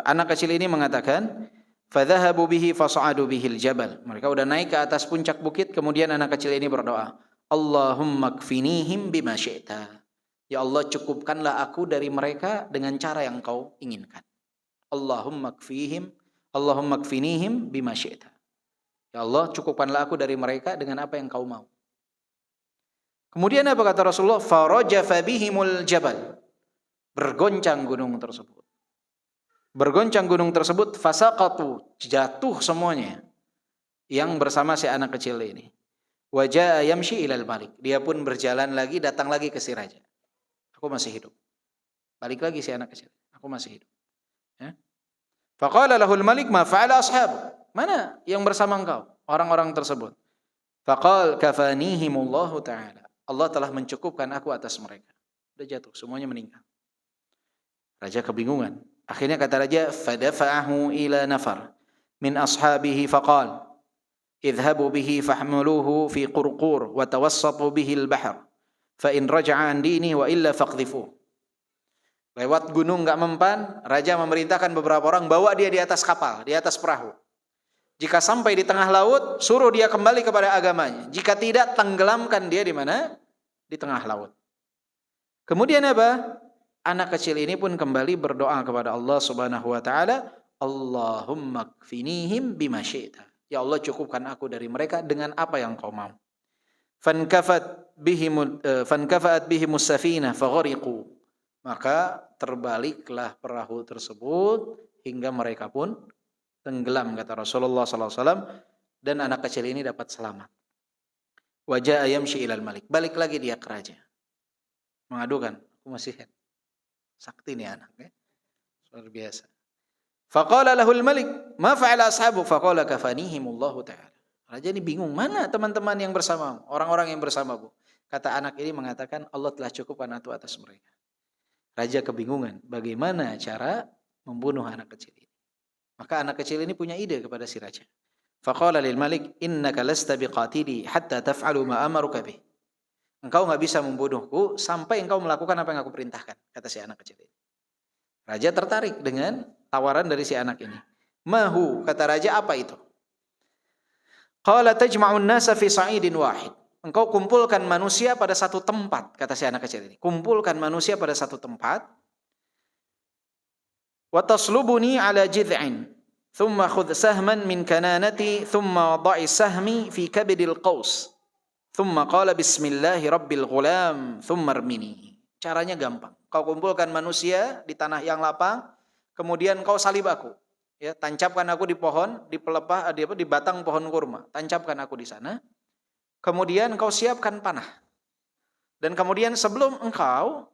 anak kecil ini mengatakan, Fadhahabu bihi fasa'adu bihil jabal. Mereka udah naik ke atas puncak bukit, kemudian anak kecil ini berdoa, Allahumma kfinihim bima syi'ta. Ya Allah, cukupkanlah aku dari mereka dengan cara yang Kau inginkan. Allahumma kfinihim bima syi'ta. Ya Allah, cukupkanlah aku dari mereka dengan apa yang Kau mau. Kemudian apa kata Rasulullah? Farajafa bihimul jabal. Bergoncang gunung tersebut. Bergoncang gunung tersebut, fasaqatu, jatuh semuanya yang bersama si anak kecil ini. Wajaa yamshi ilal malik. Dia pun berjalan lagi, datang lagi ke si raja. Aku masih hidup. Balik lagi si anak kecil. Aku masih hidup. Ya. Faqala lahul malik ma fa'ala ashab. Mana yang bersama engkau? Orang-orang tersebut. Faqal kafanihimullahu ta'ala. Allah telah mencukupkan aku atas mereka. Sudah jatuh, semuanya meninggal. Raja kebingungan. Akhirnya kata raja, fadafa'ahu ila nafar min ashabihi faqal, idhabu bihi fahmuluhu fi qurqur wa tawassatu bihi al-bahr fa in raja'a an dinihi wa illa faqdhifu. Lewat gunung enggak mempan, raja memerintahkan beberapa orang bawa dia di atas kapal, di atas perahu. Jika sampai di tengah laut, suruh dia kembali kepada agamanya. Jika tidak, tenggelamkan dia di mana? Di tengah laut. Kemudian apa? Anak kecil ini pun kembali berdoa kepada Allah Subhanahu wa taala, Allahumma kfinihim bima syi'ta. Ya Allah, cukupkan aku dari mereka dengan apa yang Kau mau. Fankafat bihimus safinah faghariqu. Maka terbaliklah perahu tersebut hingga mereka pun tenggelam, kata Rasulullah sallallahu alaihi wasallam, dan anak kecil ini dapat selamat. Wajaa yamshi ilal malik. Balik lagi dia ke raja. Mengadukan, aku masih sakti nih anak, ya. Luar biasa. Faqala lahul malik, ma fa'ala ashabu? Faqala kafanihimullahu ta'ala. Raja ini bingung, mana teman-teman yang bersamamu, orang-orang yang bersamamu? Kata anak ini mengatakan, Allah telah cukupkan aku atas mereka. Raja kebingungan, bagaimana cara membunuh anak kecil ini? Maka anak kecil ini punya ide kepada si raja. Faqala lil malik, innaka lasta biqatili hatta taf'alu ma amaruka bih. Engkau enggak bisa membunuhku sampai engkau melakukan apa yang aku perintahkan, kata si anak kecil ini. Raja tertarik dengan tawaran dari si anak ini. Mahu, kata raja, apa itu? Qala tajma'un nasa fi sa'idin wahid. Engkau kumpulkan manusia pada satu tempat, kata si anak kecil ini. Kumpulkan manusia pada satu tempat. Wa taslubuni ala jid'in. Thumma khudh sahman min kananati, thumma wada'i sahmi fi kabidil qaus. Thumma qala bismillahi rabbil ghulam, thumma armini. Caranya gampang. Kau kumpulkan manusia di tanah yang lapang, kemudian kau salib aku. Ya, tancapkan aku di pohon, di pelepah, di batang pohon kurma. Tancapkan aku di sana. Kemudian kau siapkan panah. Dan kemudian sebelum engkau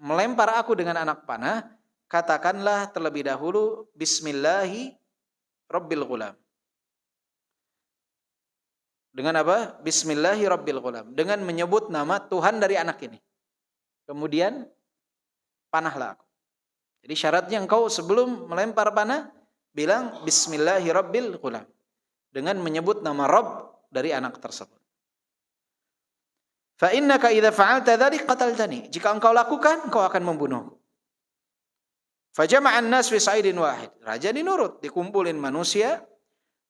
melempar aku dengan anak panah, katakanlah terlebih dahulu bismillahi rabbil ghulam. Dengan apa? Bismillahi rabbil ghulam. Dengan menyebut nama Tuhan dari anak ini. Kemudian panahlah aku. Jadi syaratnya engkau sebelum melempar panah bilang bismillahi rabbil ghulam. Dengan menyebut nama Rabb dari anak tersebut. Fa innaka idza fa'alta dzalik qataltani. Jika engkau lakukan, engkau akan membunuhku. Fa jama'an nas fi sa'idin wahid. Raja dinurut, dikumpulin manusia.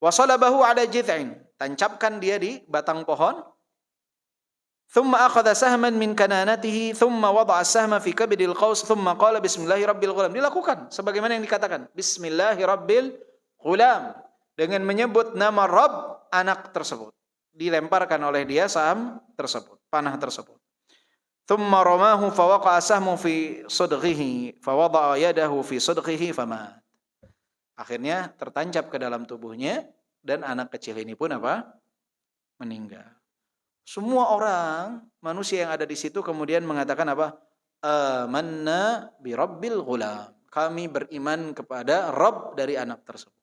Wa salabahu ala jid'in. Tancapkan dia di batang pohon. Thumma akhadha sahman min kananatihi, thumma wada'a sahma fi kabidil qaus, thumma qala bismillahi rabbil ghulam. Dilakukan sebagaimana yang dikatakan, bismillahi rabbil ghulam, dengan menyebut nama Rabb anak tersebut. Dilemparkan oleh dia saham tersebut, panah tersebut. Thumma ramahu fa waqa'a sahmu fi sadghihi, fa wada'a yadahu fi sadghihi famat. Akhirnya tertancap ke dalam tubuhnya, dan anak kecil ini pun apa? Meninggal. Semua orang, manusia yang ada di situ kemudian mengatakan apa? Amanna bi rabbil ghulam. Kami beriman kepada Rabb dari anak tersebut.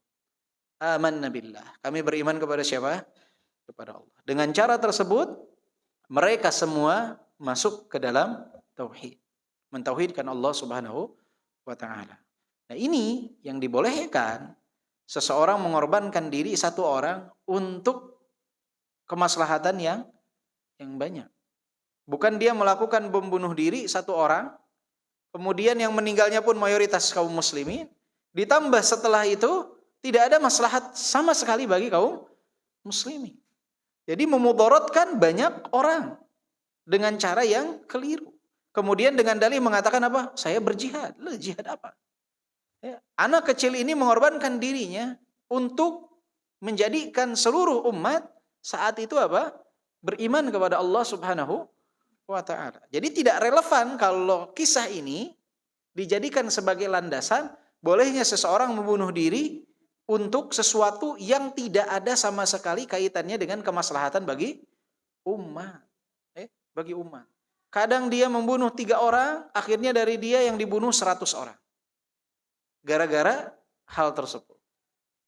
Amanna billah. Kami beriman kepada siapa? Kepada Allah. Dengan cara tersebut, mereka semua masuk ke dalam tauhid. Mentauhidkan Allah Subhanahu wa ta'ala. Nah, ini yang dibolehkan, seseorang mengorbankan diri satu orang untuk kemaslahatan yang banyak. Bukan dia melakukan bom bunuh diri satu orang, kemudian yang meninggalnya pun mayoritas kaum muslimin, ditambah setelah itu Tidak ada maslahat sama sekali bagi kaum muslimin. Jadi memudaratkan banyak orang dengan cara yang keliru. Kemudian dengan dalih mengatakan apa? Saya berjihad. Lah, jihad apa? Ya, anak kecil ini mengorbankan dirinya untuk menjadikan seluruh umat saat itu apa? Beriman kepada Allah Subhanahu wa ta'ala. Jadi tidak relevan kalau kisah ini dijadikan sebagai landasan bolehnya seseorang membunuh diri untuk sesuatu yang tidak ada sama sekali kaitannya dengan kemaslahatan bagi umat. Bagi umat. Kadang dia membunuh 3 orang, akhirnya dari dia yang dibunuh 100 orang. Gara-gara hal tersebut.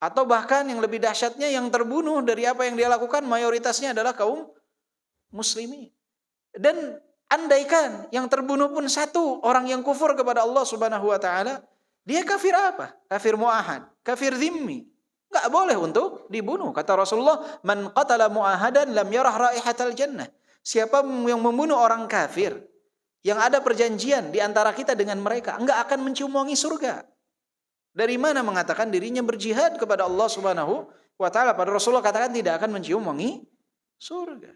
Atau bahkan yang lebih dahsyatnya yang terbunuh dari apa yang dia lakukan mayoritasnya adalah kaum muslimin. Dan andaikan yang terbunuh pun satu orang yang kufur kepada Allah Subhanahu wa taala, dia kafir apa? Kafir muahad, kafir zimmi. Enggak boleh untuk dibunuh. Kata Rasulullah, "Man qatala muahadan lam yarah raihatal jannah." Siapa yang membunuh orang kafir yang ada perjanjian di antara kita dengan mereka, enggak akan mencium wangi surga. Dari mana mengatakan dirinya berjihad kepada Allah Subhanahu wa taala? Pada Rasulullah katakan tidak akan mencium wangi surga.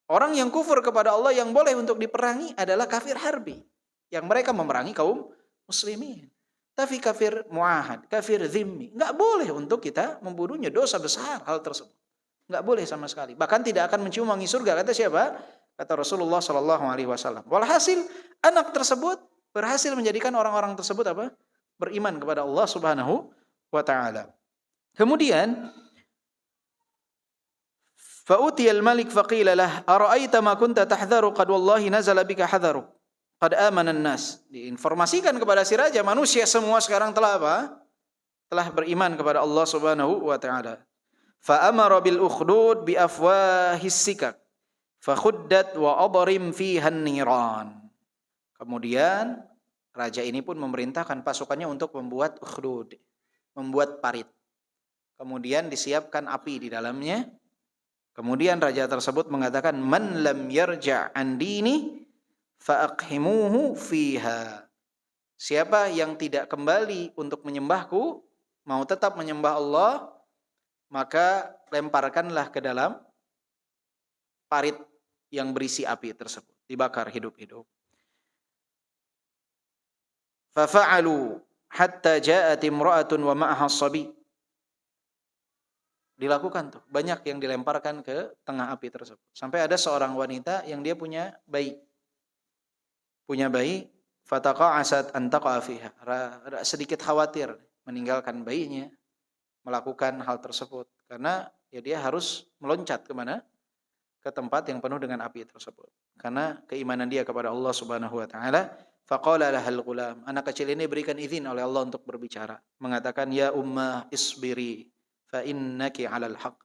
Orang yang kufur kepada Allah yang boleh untuk diperangi adalah kafir harbi, yang mereka memerangi kaum muslimin. Tapi kafir muahad, kafir zimmi, enggak boleh untuk kita membunuhnya, dosa besar hal tersebut. Enggak boleh sama sekali. Bahkan tidak akan mencium wangi surga. Kata siapa? Kata Rasulullah sallallahu alaihi wasallam. Walhasil anak tersebut berhasil menjadikan orang-orang tersebut apa? Beriman kepada Allah Subhanahu wa taala. Kemudian fa'utiyal malik faqila lah ara'aita ma kunta tahdharu qad wallahi nazala bika hadharu qad amana an-nas. Diinformasikan kepada si raja, manusia semua sekarang telah apa? Telah beriman kepada Allah Subhanahu wa taala. Fa amara bil ukhdud bi afwahis sikak fa khuddat wa adrim fiha an-niran. Kemudian raja ini pun memerintahkan pasukannya untuk membuat ukhdud, membuat parit. Kemudian disiapkan api di dalamnya. Kemudian raja tersebut mengatakan, "Man lam yarja' an dini fa aqhimuhu fiha." Siapa yang tidak kembali untuk menyembahku, mau tetap menyembah Allah, maka lemparkanlah ke dalam parit yang berisi api tersebut, dibakar hidup-hidup. Fafa'alu hatta ja'at imra'atun wa ma'aha as-sabi. Dilakukan tuh, banyak yang dilemparkan ke tengah api tersebut. Sampai ada seorang wanita yang dia punya bayi. Punya bayi, fataqa'asat an taqa'a fiha. Sedikit khawatir meninggalkan bayinya, melakukan hal tersebut. Karena ya dia harus meloncat kemana? Ke tempat yang penuh dengan api tersebut. Karena keimanan dia kepada Allah Subhanahu wa taala. Faqala lahal ghulam. Anak kecil ini berikan izin oleh Allah untuk berbicara. Mengatakan, "Ya ummah isbiri fa innaki 'alal haq."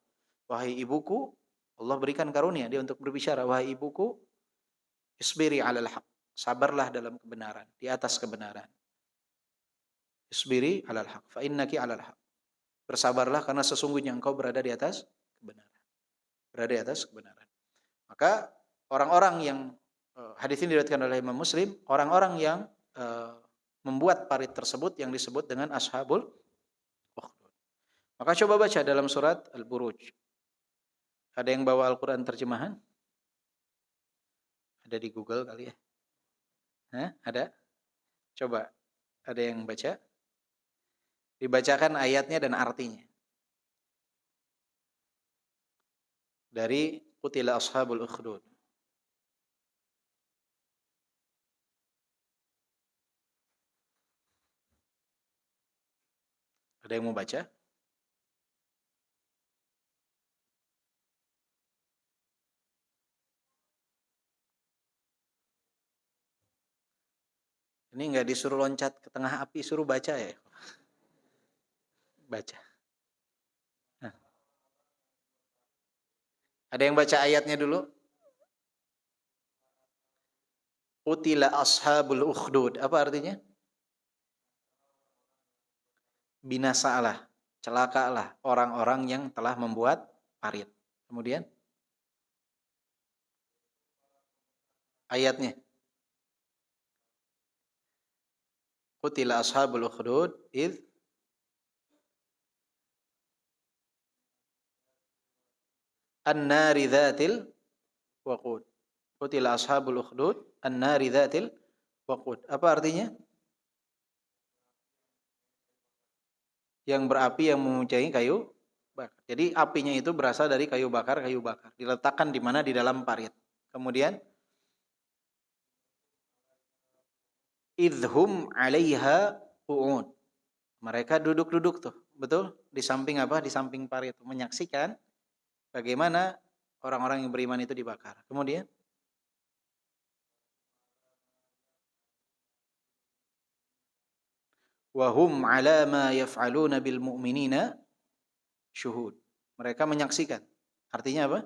Wahai ibuku, Allah berikan karunia dia untuk berbicara. Wahai ibuku, isbiri 'alal haq. Sabarlah dalam kebenaran, di atas kebenaran. Isbiri 'alal haq fa innaki 'alal haq. Bersabarlah karena sesungguhnya engkau berada di atas kebenaran. Berada di atas kebenaran. Maka orang-orang yang hadis ini diriwayatkan oleh Imam Muslim, orang-orang yang membuat parit tersebut yang disebut dengan ashabul ukhdud. Maka coba baca dalam surat Al-Buruj. Ada yang bawa Al-Quran terjemahan? Ada di Google kali ya? Ada? Coba, ada yang baca? Dibacakan ayatnya dan artinya. Dari Qutila Ashabul Ukhdud. Ada yang mau baca? Ini enggak disuruh loncat ke tengah api, suruh baca ya. Baca. Ada yang baca ayatnya dulu? Qutila ashabul ukhdud. Apa artinya? Binasalah, celakalah orang-orang yang telah membuat parit. Kemudian ayatnya. Qutila ashabul ukhdud id an-nari dzatil waqud. Qutila ashabul ukhdud an-nari dzatil waqud. Apa artinya? Yang berapi yang mempunyai kayu bakar. Jadi apinya itu berasal dari kayu bakar. Diletakkan di mana? Di dalam parit. Kemudian idhum 'alaiha qu'ud. Mereka duduk-duduk tuh, betul? Di samping apa? Di samping parit, menyaksikan bagaimana orang-orang yang beriman itu dibakar. Kemudian wa hum 'ala ma yaf'aluna bil mu'minina syuhud. Mereka menyaksikan. Artinya apa?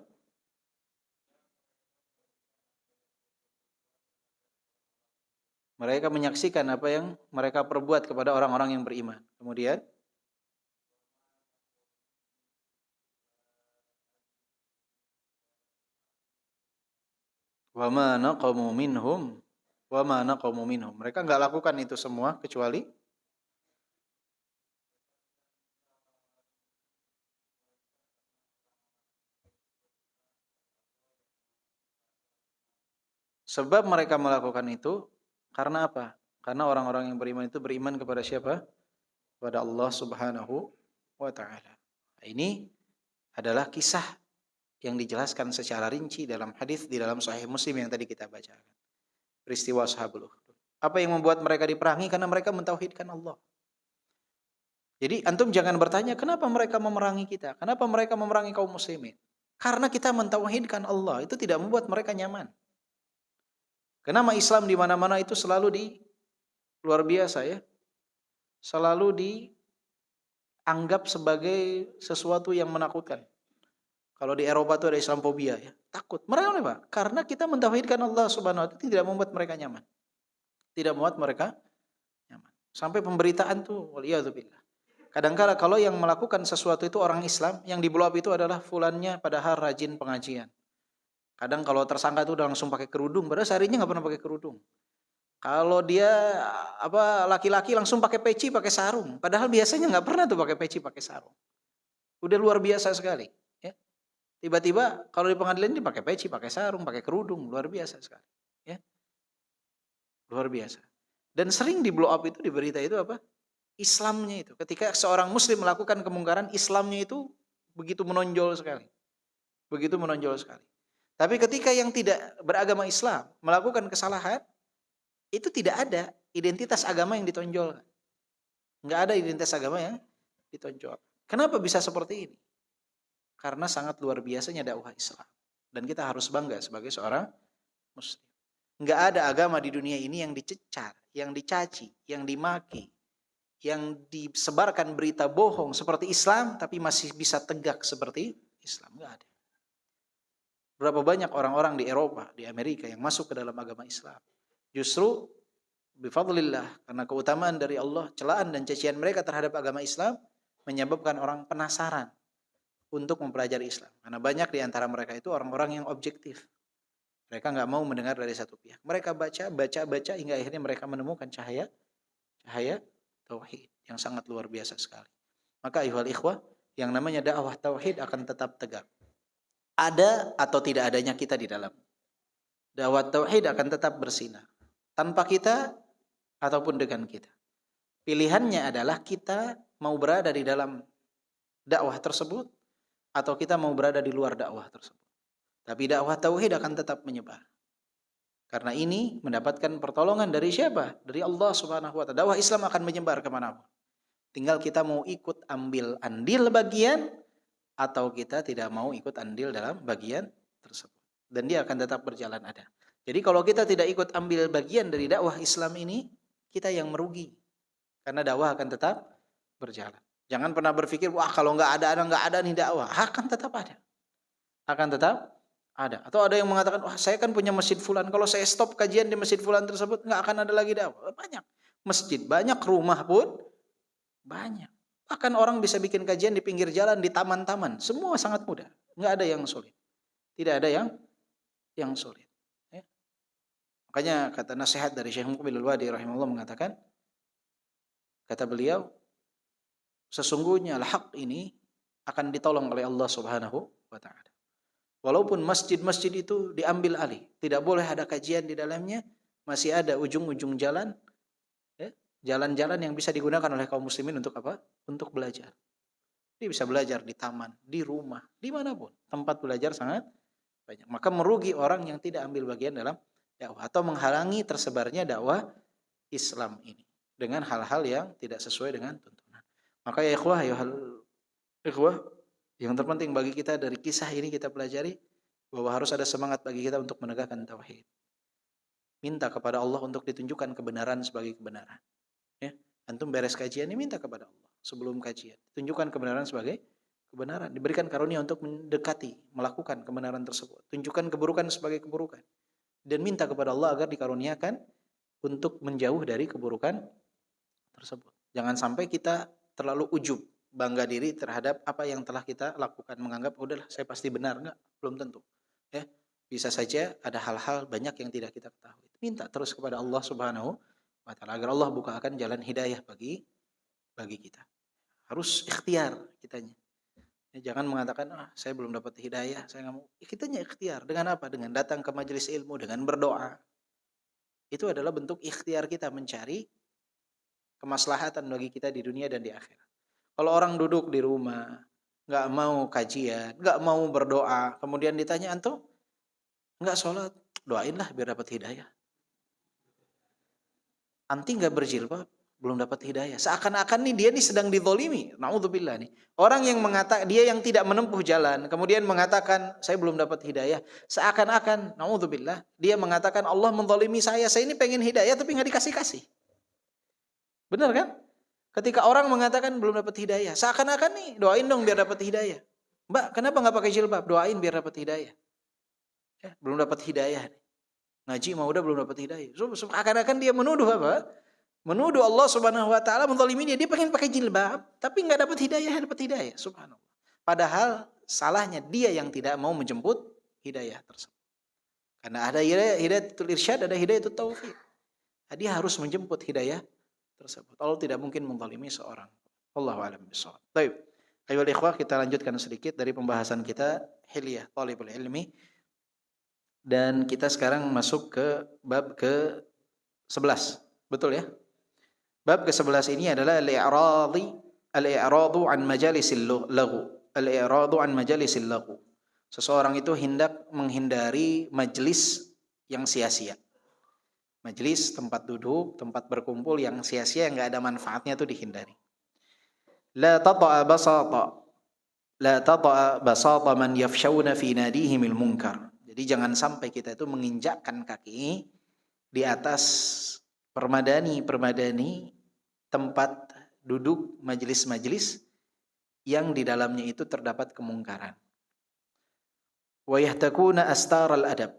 Mereka menyaksikan apa yang mereka perbuat kepada orang-orang yang beriman. Kemudian wa ma naqamu minhum. Mereka enggak lakukan itu semua kecuali sebab mereka melakukan itu karena apa? Karena orang-orang yang beriman itu beriman kepada siapa? Kepada Allah Subhanahu wa taala. Ini adalah kisah yang dijelaskan secara rinci dalam hadis di dalam Sahih Muslim yang tadi kita bacakan. Peristiwa Ashabul Ukhdud. Apa yang membuat mereka diperangi? Karena mereka mentauhidkan Allah. Jadi antum jangan bertanya kenapa mereka memerangi kita? Kenapa mereka memerangi kaum muslimin? Karena kita mentauhidkan Allah, itu tidak membuat mereka nyaman. Kenapa Islam di mana-mana itu selalu luar biasa ya. Selalu dianggap sebagai sesuatu yang menakutkan. Kalau di Eropa itu ada Islamophobia ya, takut. Mereka apa? Karena kita mentauhidkan Allah Subhanahu wa taala tidak membuat mereka nyaman. Tidak membuat mereka nyaman. Sampai pemberitaan tuh waliyadzubillah. Kadang-kala kalau yang melakukan sesuatu itu orang Islam, yang di blow up itu adalah fulannya padahal rajin pengajian. Kadang kalau tersangka itu udah langsung pakai kerudung, padahal seharinya nggak pernah pakai kerudung. Kalau dia laki-laki langsung pakai peci, pakai sarung, padahal biasanya nggak pernah tuh pakai peci, pakai sarung. Udah luar biasa sekali. Ya. Tiba-tiba kalau di pengadilan dia pakai peci, pakai sarung, pakai kerudung, luar biasa sekali. Ya. Luar biasa. Dan sering di blow up itu di berita itu apa? Islamnya itu. Ketika seorang Muslim melakukan kemungkaran, Islamnya itu begitu menonjol sekali. Begitu menonjol sekali. Tapi ketika yang tidak beragama Islam melakukan kesalahan, itu tidak ada identitas agama yang ditonjolkan. Enggak ada identitas agama yang ditonjolkan. Kenapa bisa seperti ini? Karena sangat luar biasanya dakwah Islam. Dan kita harus bangga sebagai seorang Muslim. Enggak ada agama di dunia ini yang dicecar, yang dicaci, yang dimaki, yang disebarkan berita bohong seperti Islam, tapi masih bisa tegak seperti Islam. Enggak ada. Berapa banyak orang-orang di Eropa, di Amerika yang masuk ke dalam agama Islam. Justru bifadlillah, karena keutamaan dari Allah, celaan dan cacian mereka terhadap agama Islam menyebabkan orang penasaran untuk mempelajari Islam. Karena banyak di antara mereka itu orang-orang yang objektif. Mereka nggak mau mendengar dari satu pihak. Mereka baca hingga akhirnya mereka menemukan cahaya tauhid yang sangat luar biasa sekali. Maka ayyuhal ikhwah, yang namanya dakwah tauhid akan tetap tegak. Ada atau tidak adanya kita di dalam. Dakwah tauhid akan tetap bersinar. Tanpa kita ataupun dengan kita. Pilihannya adalah kita mau berada di dalam dakwah tersebut atau kita mau berada di luar dakwah tersebut. Tapi dakwah tauhid akan tetap menyebar. Karena ini mendapatkan pertolongan dari siapa? Dari Allah Subhanahu wa taala. Dakwah Islam akan menyebar kemana-mana. Tinggal kita mau ikut ambil andil bagian atau kita tidak mau ikut andil dalam bagian tersebut. Dan dia akan tetap berjalan ada. Jadi kalau kita tidak ikut ambil bagian dari dakwah Islam ini, kita yang merugi. Karena dakwah akan tetap berjalan. Jangan pernah berpikir, wah kalau nggak ada nih dakwah. Akan tetap ada. Akan tetap ada. Atau ada yang mengatakan, wah saya kan punya masjid fulan. Kalau saya stop kajian di masjid fulan tersebut, nggak akan ada lagi dakwah. Banyak. Masjid banyak, rumah pun banyak. Bahkan orang bisa bikin kajian di pinggir jalan, di taman-taman. Semua sangat mudah. Nggak ada yang sulit. Tidak ada yang sulit. Ya. Makanya kata nasihat dari Syekh Muqbil Al-Wadi rahimahullah mengatakan, kata beliau, sesungguhnya al-haq ini akan ditolong oleh Allah Subhanahu wa taala. Walaupun masjid-masjid itu diambil alih, tidak boleh ada kajian di dalamnya, masih ada ujung-ujung jalan, ya, jalan-jalan yang bisa digunakan oleh kaum muslimin untuk apa? Untuk belajar. Dia bisa belajar di taman, di rumah, dimanapun. Tempat belajar sangat banyak. Maka merugi orang yang tidak ambil bagian dalam dakwah atau menghalangi tersebarnya dakwah Islam ini dengan hal-hal yang tidak sesuai dengan tuntunan. Maka ya ikhwah, yang terpenting bagi kita dari kisah ini kita pelajari bahwa harus ada semangat bagi kita untuk menegakkan tauhid. Minta kepada Allah untuk ditunjukkan kebenaran sebagai kebenaran. Ya, antum beres kajian ini minta kepada Allah sebelum kajian. Tunjukkan kebenaran sebagai kebenaran. Diberikan karunia untuk mendekati, melakukan kebenaran tersebut. Tunjukkan keburukan sebagai keburukan. Dan minta kepada Allah agar dikaruniakan untuk menjauh dari keburukan tersebut. Jangan sampai kita terlalu ujub, bangga diri terhadap apa yang telah kita lakukan, menganggap udahlah saya pasti benar. Enggak, belum tentu. Ya, bisa saja ada hal-hal banyak yang tidak kita ketahui. Minta terus kepada Allah Subhanahu wa taala agar Allah bukakan jalan hidayah bagi kita. Harus ikhtiar kitanya. Ya, jangan mengatakan saya belum dapat hidayah, saya nggak mau. Kitanya ikhtiar dengan apa? Dengan datang ke majelis ilmu, dengan berdoa. Itu adalah bentuk ikhtiar kita mencari kemaslahatan bagi kita di dunia dan di akhirat. Kalau orang duduk di rumah, nggak mau kajian, nggak mau berdoa, kemudian ditanya antum nggak sholat, doainlah biar dapat hidayah. Anti nggak berjilbab, belum dapat hidayah. Seakan-akan nih dia nih sedang dizalimi. Naudzubillah nih. Orang yang mengatakan dia yang tidak menempuh jalan, kemudian mengatakan saya belum dapat hidayah, seakan-akan naudzubillah dia mengatakan Allah menzalimi saya ini pengen hidayah tapi nggak dikasih-kasih. Benar kan? Ketika orang mengatakan belum dapat hidayah, seakan-akan nih doain dong biar dapat hidayah. Mbak, kenapa nggak pakai jilbab? Doain biar dapat hidayah. Ya, belum dapat hidayah. Ngaji mau udah belum dapat hidayah. Seakan-akan dia menuduh apa? Menuduh Allah Subhanahu wa taala menzalimi dia. Dia pengen pakai jilbab, tapi nggak dapat hidayah, subhanallah. Padahal salahnya dia yang tidak mau menjemput hidayah tersebut. Karena ada hidayatul irsyad, ada hidayatul taufik. Dia harus menjemput hidayah tersebut. Allah tidak mungkin menzalimi seorang. Wallahu a'lam bishawab. Baik. Ayolah ikhwah, kita lanjutkan sedikit dari pembahasan kita Hilyah Thalibul Ilmi. Dan kita sekarang masuk ke bab ke-11. Betul ya? Bab ke-11 ini adalah al-i'radu an majalisil laghu. Al-i'radu an majalisil laghu. Seseorang itu hendak menghindari majlis yang sia-sia. Majlis, tempat duduk, tempat berkumpul yang sia-sia, yang enggak ada manfaatnya itu dihindari. La tata'a basata man yafshawna fi nadihimil munkar. Jadi jangan sampai kita itu menginjakkan kaki di atas permadani tempat duduk majelis-majelis yang di dalamnya itu terdapat kemungkaran. Wa yahtakuna astaral adab,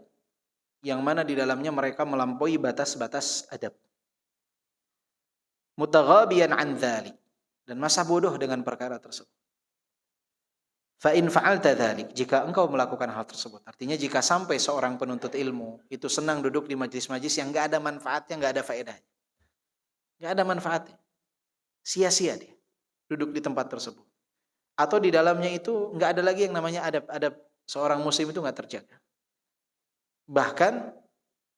yang mana di dalamnya mereka melampaui batas-batas adab. Mutaghabiyan an dzalik, dan masa bodoh dengan perkara tersebut. Fa in fa'alta dzalik, jika engkau melakukan hal tersebut, artinya jika sampai seorang penuntut ilmu itu senang duduk di majlis-majlis yang enggak ada manfaatnya, enggak ada faedahnya. Enggak ada manfaatnya. Sia-sia dia duduk di tempat tersebut. Atau di dalamnya itu enggak ada lagi yang namanya adab-adab, seorang muslim itu enggak terjaga. Bahkan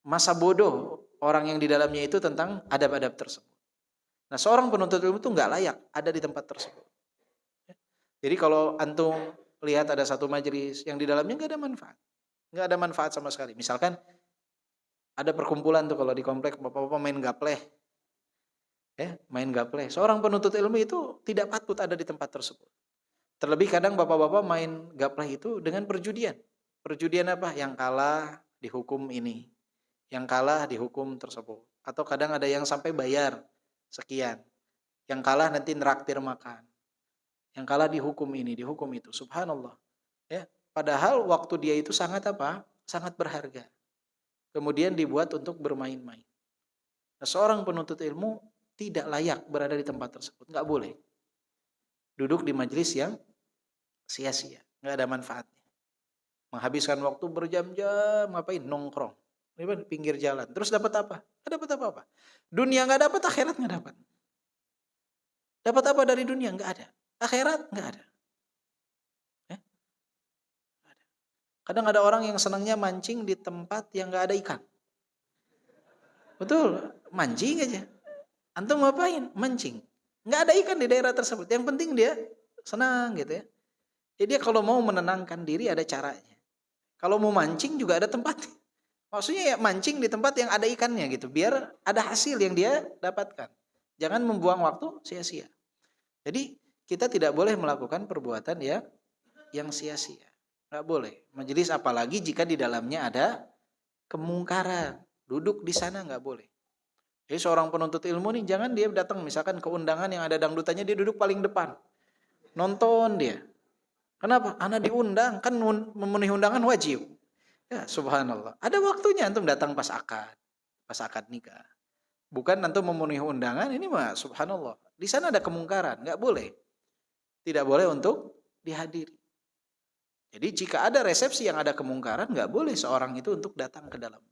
masa bodoh orang yang di dalamnya itu tentang adab-adab tersebut. Nah, seorang penuntut ilmu itu enggak layak ada di tempat tersebut. Jadi kalau antum lihat ada satu majelis yang di dalamnya enggak ada manfaat. Enggak ada manfaat sama sekali. Misalkan ada perkumpulan tuh kalau di komplek bapak-bapak main gapleh. Ya, main gapleh. Seorang penuntut ilmu itu tidak patut ada di tempat tersebut. Terlebih kadang bapak-bapak main gapleh itu dengan perjudian. Perjudian apa? Yang kalah dihukum ini, yang kalah dihukum tersebut. Atau kadang ada yang sampai bayar sekian, yang kalah nanti neraktir makan, yang kalah dihukum ini, dihukum itu. Subhanallah. Ya, padahal waktu dia itu sangat apa? Sangat berharga. Kemudian dibuat untuk bermain-main. Nah, seorang penuntut ilmu tidak layak berada di tempat tersebut. Nggak boleh duduk di majelis yang sia-sia, nggak ada manfaatnya. Menghabiskan waktu berjam-jam, ngapain? Nongkrong di pinggir jalan. Terus dapat apa? Nggak dapat apa-apa. Dunia nggak dapat, akhirat nggak dapat. Dapat apa dari dunia? Nggak ada. Akhirat nggak ada. Kadang ada orang yang senangnya mancing di tempat yang nggak ada ikan. Betul, mancing aja. Antum ngapain? Mancing. Nggak ada ikan di daerah tersebut. Yang penting dia senang gitu ya. Jadi dia kalau mau menenangkan diri ada caranya. Kalau mau mancing juga ada tempatnya. Maksudnya ya mancing di tempat yang ada ikannya gitu. Biar ada hasil yang dia dapatkan. Jangan membuang waktu sia-sia. Jadi kita tidak boleh melakukan perbuatan ya yang sia-sia. Nggak boleh. Majelis apalagi jika di dalamnya ada kemungkaran. Duduk di sana nggak boleh. Jadi seorang penuntut ilmu nih jangan dia datang misalkan ke undangan yang ada dangdutannya dia duduk paling depan. Nonton dia. Kenapa? Anak diundang, kan memenuhi undangan wajib. Ya subhanallah. Ada waktunya antum datang pas akad nikah. Bukan antum memenuhi undangan, ini mah subhanallah. Di sana ada kemungkaran, nggak boleh. Tidak boleh untuk dihadiri. Jadi jika ada resepsi yang ada kemungkaran, nggak boleh seorang itu untuk datang ke dalam.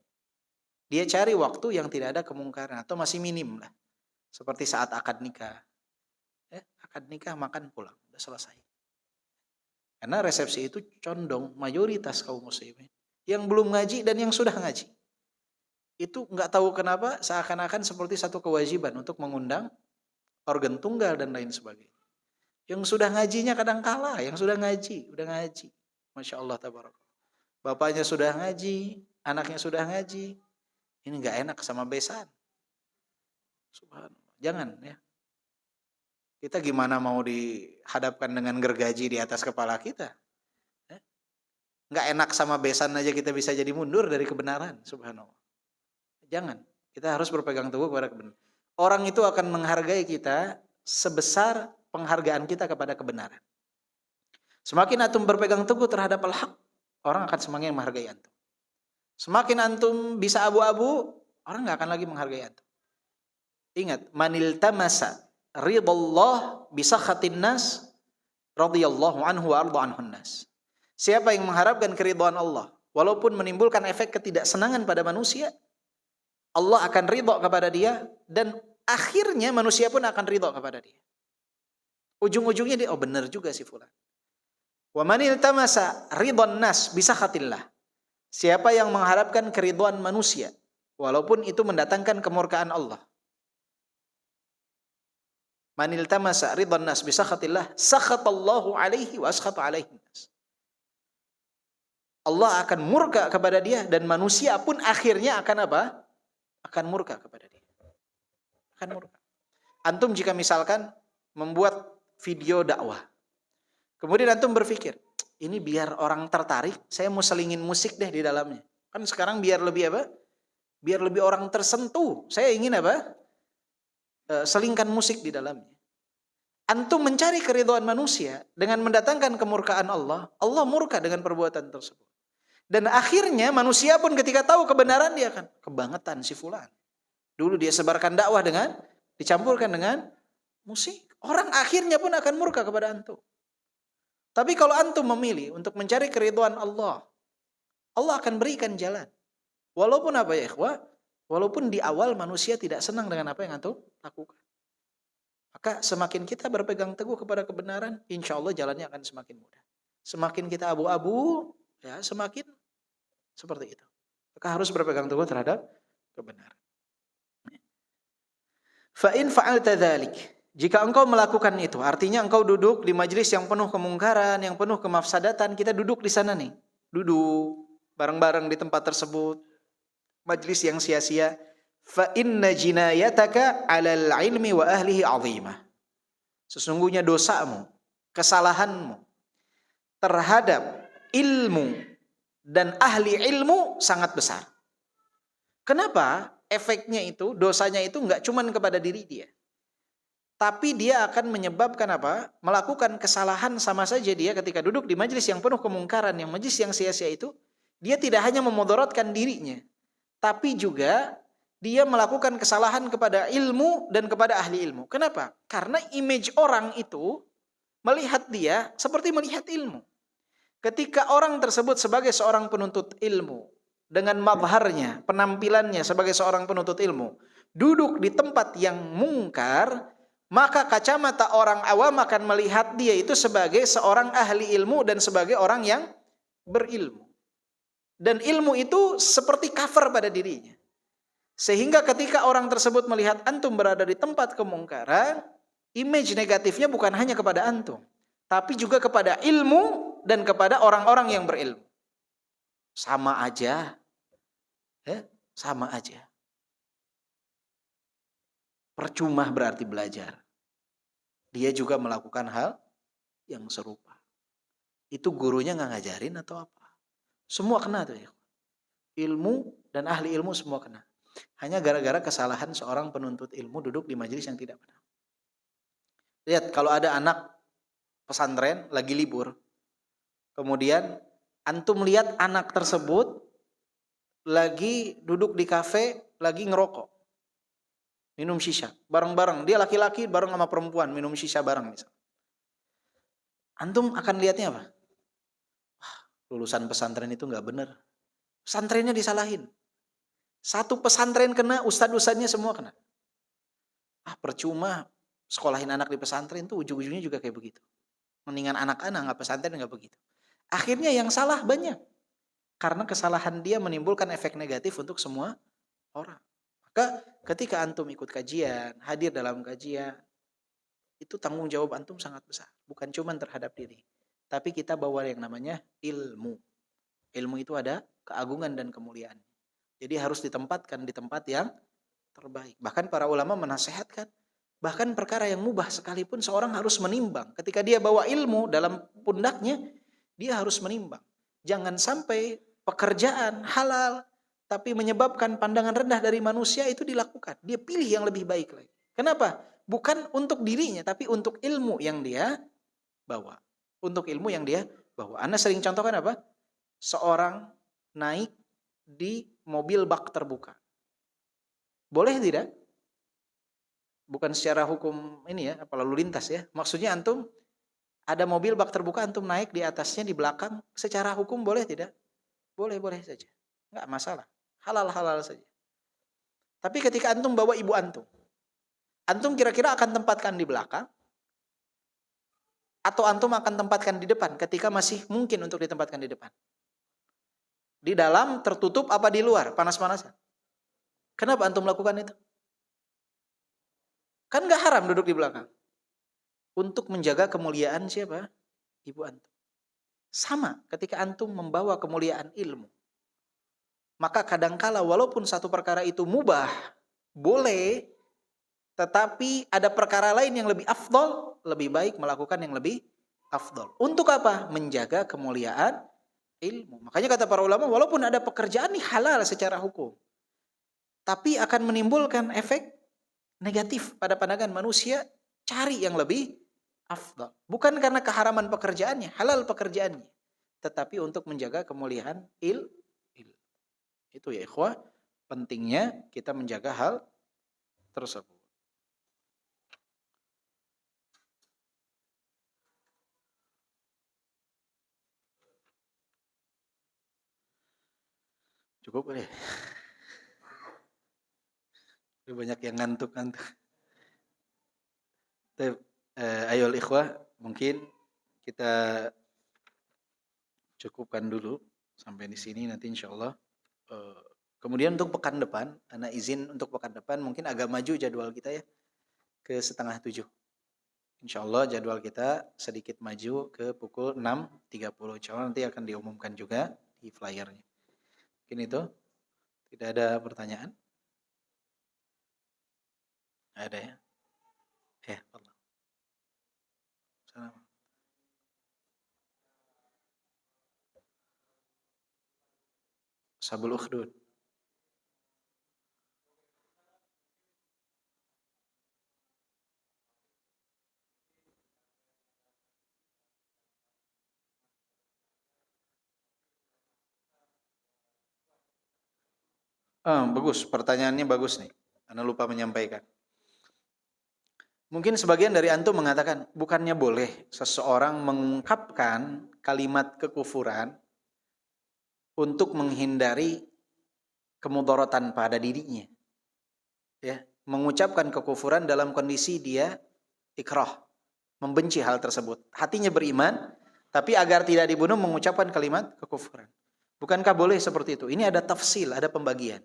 Dia cari waktu yang tidak ada kemungkaran atau masih minim lah. Seperti saat akad nikah. Akad nikah makan pulang, udah selesai. Karena resepsi itu condong mayoritas kaum muslimin yang belum ngaji dan yang sudah ngaji. Itu nggak tahu kenapa seakan-akan seperti satu kewajiban untuk mengundang organ tunggal dan lain sebagainya. Yang sudah ngajinya kadang kalah, yang sudah ngaji, udah ngaji. Masya Allah tabarakallah. Bapaknya sudah ngaji, anaknya sudah ngaji. Ini nggak enak sama besan. Subhanallah. Jangan ya. Kita gimana mau dihadapkan dengan gergaji di atas kepala kita? Nggak enak sama besan aja kita bisa jadi mundur dari kebenaran. Subhanallah. Jangan. Kita harus berpegang teguh kepada kebenaran. Orang itu akan menghargai kita sebesar penghargaan kita kepada kebenaran. Semakin antum berpegang teguh terhadap al-haq, orang akan semakin menghargai antum. Semakin antum bisa abu-abu, orang nggak akan lagi menghargai antum. Ingat, manil tamasa ridallah bisakhatin nas radhiyallahu anhu wa arda anhun nas. Siapa yang mengharapkan keridhaan Allah, walaupun menimbulkan efek ketidaksenangan pada manusia, Allah akan ridha kepada dia dan akhirnya manusia pun akan ridha kepada dia. Ujung-ujungnya dia, oh benar juga si fulan. Wa manil tamasa ridhan nas bisakhatillah. Siapa yang mengharapkan keridhaan manusia, walaupun itu mendatangkan kemurkaan Allah. Manil tamasa ridhan nas bisakhatillah, sakhatallahu alaihi wa askhata alaihi nas. Allah akan murka kepada dia dan manusia pun akhirnya akan apa? Akan murka kepada dia. Akan murka. Antum jika misalkan membuat video dakwah, kemudian antum berpikir, ini biar orang tertarik, saya mau selingin musik deh di dalamnya. Kan sekarang biar lebih apa? Biar lebih orang tersentuh. Saya ingin apa? Selingkan musik di dalamnya. Antum mencari keridhaan manusia dengan mendatangkan kemurkaan Allah, Allah murka dengan perbuatan tersebut. Dan akhirnya manusia pun ketika tahu kebenaran dia akan kebangetan si fulan. Dulu dia sebarkan dakwah dengan dicampurkan dengan musik. Orang akhirnya pun akan murka kepada antum. Tapi kalau antum memilih untuk mencari keridhaan Allah, Allah akan berikan jalan. Walaupun apa ya ikhwah? Walaupun di awal manusia tidak senang dengan apa yang antum lakukan. Maka semakin kita berpegang teguh kepada kebenaran, insya Allah jalannya akan semakin mudah. Semakin kita abu-abu, ya semakin seperti itu. Maka harus berpegang teguh terhadap kebenaran. Fa in fa'alta dzalik, jika engkau melakukan itu, artinya engkau duduk di majelis yang penuh kemungkaran, yang penuh kemafsadatan, kita duduk di sana nih. Duduk bareng-bareng di tempat tersebut. Majelis yang sia-sia. Fa inna jinayataka 'alal 'ilmi wa ahlihi 'azimah. Sesungguhnya dosamu, kesalahanmu terhadap ilmu dan ahli ilmu sangat besar. Kenapa? Efeknya itu, dosanya itu enggak cuman kepada diri dia. Tapi dia akan menyebabkan apa? Melakukan kesalahan sama saja dia ketika duduk di majelis yang penuh kemungkaran, yang majelis yang sia-sia itu, dia tidak hanya memudaratkan dirinya, tapi juga dia melakukan kesalahan kepada ilmu dan kepada ahli ilmu. Kenapa? Karena image orang itu melihat dia seperti melihat ilmu. Ketika orang tersebut sebagai seorang penuntut ilmu, dengan mazharnya, penampilannya sebagai seorang penuntut ilmu, duduk di tempat yang mungkar, maka kacamata orang awam akan melihat dia itu sebagai seorang ahli ilmu dan sebagai orang yang berilmu. Dan ilmu itu seperti cover pada dirinya. Sehingga ketika orang tersebut melihat antum berada di tempat kemungkaran, image negatifnya bukan hanya kepada antum, tapi juga kepada ilmu dan kepada orang-orang yang berilmu. Sama aja. Ya, sama aja. Percuma berarti belajar. Dia juga melakukan hal yang serupa. Itu gurunya nggak ngajarin atau apa? Semua kena tuh ya. Ilmu dan ahli ilmu semua kena. Hanya gara-gara kesalahan seorang penuntut ilmu duduk di majelis yang tidak benar. Lihat kalau ada anak pesantren lagi libur, kemudian antum lihat anak tersebut lagi duduk di kafe, lagi ngerokok, minum shisha, bareng-bareng. Dia laki-laki bareng sama perempuan minum shisha bareng misalnya. Antum akan lihatnya apa? Wah, lulusan pesantren itu nggak benar. Pesantrennya disalahin. Satu pesantren kena, ustadz-ustadznya semua kena. Percuma sekolahin anak di pesantren tuh ujung-ujungnya juga kayak begitu. Mendingan anak-anak nggak pesantren nggak begitu. Akhirnya yang salah banyak. Karena kesalahan dia menimbulkan efek negatif untuk semua orang. Maka ketika antum ikut kajian, hadir dalam kajian, itu tanggung jawab antum sangat besar. Bukan cuma terhadap diri. Tapi kita bawa yang namanya ilmu. Ilmu itu ada keagungan dan kemuliaan. Jadi harus ditempatkan di tempat yang terbaik. Bahkan para ulama menasihatkan, bahkan perkara yang mubah sekalipun seorang harus menimbang. Ketika dia bawa ilmu dalam pundaknya, dia harus menimbang. Jangan sampai pekerjaan halal, tapi menyebabkan pandangan rendah dari manusia itu dilakukan. Dia pilih yang lebih baik lagi. Kenapa? Bukan untuk dirinya, tapi untuk ilmu yang dia bawa. Untuk ilmu yang dia bawa. Anda sering contohkan apa? Seorang naik di mobil bak terbuka. Boleh tidak? Bukan secara hukum ini ya, apa lalu lintas ya. Maksudnya antum ada mobil bak terbuka, antum naik di atasnya, di belakang, secara hukum boleh tidak? Boleh saja. Enggak masalah. Halal-halal saja. Tapi ketika antum bawa ibu antum kira-kira akan tempatkan di belakang? Atau antum akan tempatkan di depan ketika masih mungkin untuk ditempatkan di depan? Di dalam tertutup apa di luar? Panas-panasan. Kenapa antum lakukan itu? Kan gak haram duduk di belakang. Untuk menjaga kemuliaan siapa? Ibu antum. Sama ketika antum membawa kemuliaan ilmu. Maka kadangkala walaupun satu perkara itu mubah, boleh, tetapi ada perkara lain yang lebih afdol, lebih baik melakukan yang lebih afdol. Untuk apa? Menjaga kemuliaan ilmu. Makanya kata para ulama, walaupun ada pekerjaan ini halal secara hukum, tapi akan menimbulkan efek negatif pada pandangan manusia, cari yang lebih afdal. Bukan karena keharaman pekerjaannya, halal pekerjaannya, tetapi untuk menjaga kemuliaan ilmu. Itu ya ikhwah, pentingnya kita menjaga hal tersebut. Cukup deh. Udah banyak yang ngantuk-ngantuk. Ayo ikhwah, mungkin kita cukupkan dulu sampai di sini, nanti insyaallah. Kemudian untuk pekan depan, ana izin untuk pekan depan mungkin agak maju jadwal kita ya, ke 6:30. Insyaallah jadwal kita sedikit maju ke pukul 6.30. Insyaallah nanti akan diumumkan juga di flyernya. Mungkin itu. Tidak ada pertanyaan? Ada ya? Ya, Allah. Salam. Sabul Ukhdud. Bagus, pertanyaannya bagus nih. Anda lupa menyampaikan. Mungkin sebagian dari antum mengatakan, bukannya boleh seseorang mengungkapkan kalimat kekufuran untuk menghindari kemudaratan pada dirinya. Ya, mengucapkan kekufuran dalam kondisi dia ikrah, membenci hal tersebut. Hatinya beriman, tapi agar tidak dibunuh mengucapkan kalimat kekufuran. Bukankah boleh seperti itu? Ini ada tafsil, ada pembagian.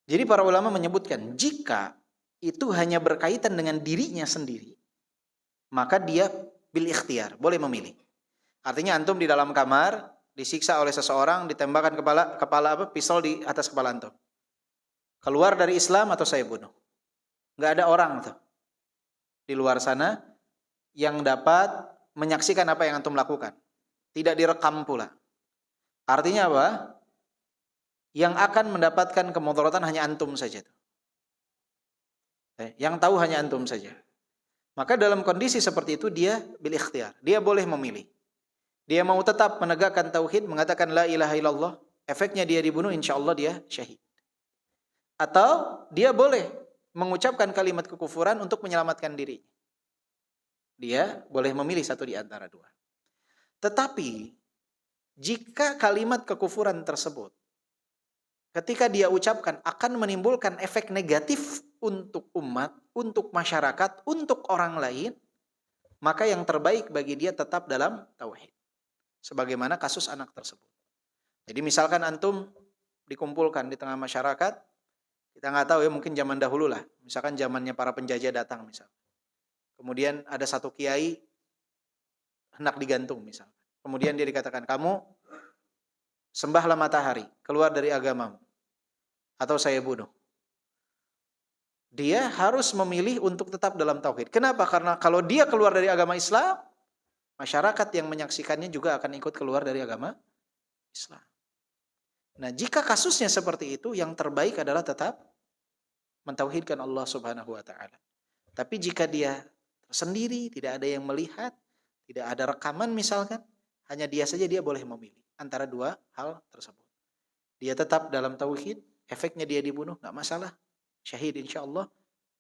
Jadi para ulama menyebutkan, jika itu hanya berkaitan dengan dirinya sendiri, maka dia bil ikhtiar, boleh memilih. Artinya antum di dalam kamar, disiksa oleh seseorang, ditembakkan pisau di atas kepala antum. Keluar dari Islam atau saya bunuh. Nggak ada orang tuh di luar sana yang dapat menyaksikan apa yang antum lakukan. Tidak direkam pula. Artinya apa? Yang akan mendapatkan kemudaratan hanya antum saja. Yang tahu hanya antum saja. Maka dalam kondisi seperti itu dia bil ikhtiar. Dia boleh memilih. Dia mau tetap menegakkan tauhid, mengatakan la ilaha illallah, efeknya dia dibunuh, insya Allah dia syahid. Atau dia boleh mengucapkan kalimat kekufuran untuk menyelamatkan diri. Dia boleh memilih satu di antara dua. Tetapi jika kalimat kekufuran tersebut ketika dia ucapkan akan menimbulkan efek negatif untuk umat, untuk masyarakat, untuk orang lain, maka yang terbaik bagi dia tetap dalam tauhid. Sebagaimana kasus anak tersebut. Jadi misalkan antum dikumpulkan di tengah masyarakat, kita nggak tahu ya, mungkin zaman dahulu lah, misalkan zamannya para penjajah datang misal. Kemudian ada satu kiai hendak digantung misal. Kemudian dia dikatakan, kamu sembahlah matahari, keluar dari agamamu, atau saya bunuh. Dia harus memilih untuk tetap dalam tauhid. Kenapa? Karena kalau dia keluar dari agama Islam, masyarakat yang menyaksikannya juga akan ikut keluar dari agama Islam. Nah, jika kasusnya seperti itu, yang terbaik adalah tetap mentauhidkan Allah Subhanahu wa taala. Tapi jika dia sendiri, tidak ada yang melihat, tidak ada rekaman misalkan, hanya dia saja, dia boleh memilih antara dua hal tersebut. Dia tetap dalam tauhid, efeknya dia dibunuh, enggak masalah, syahid insyaallah,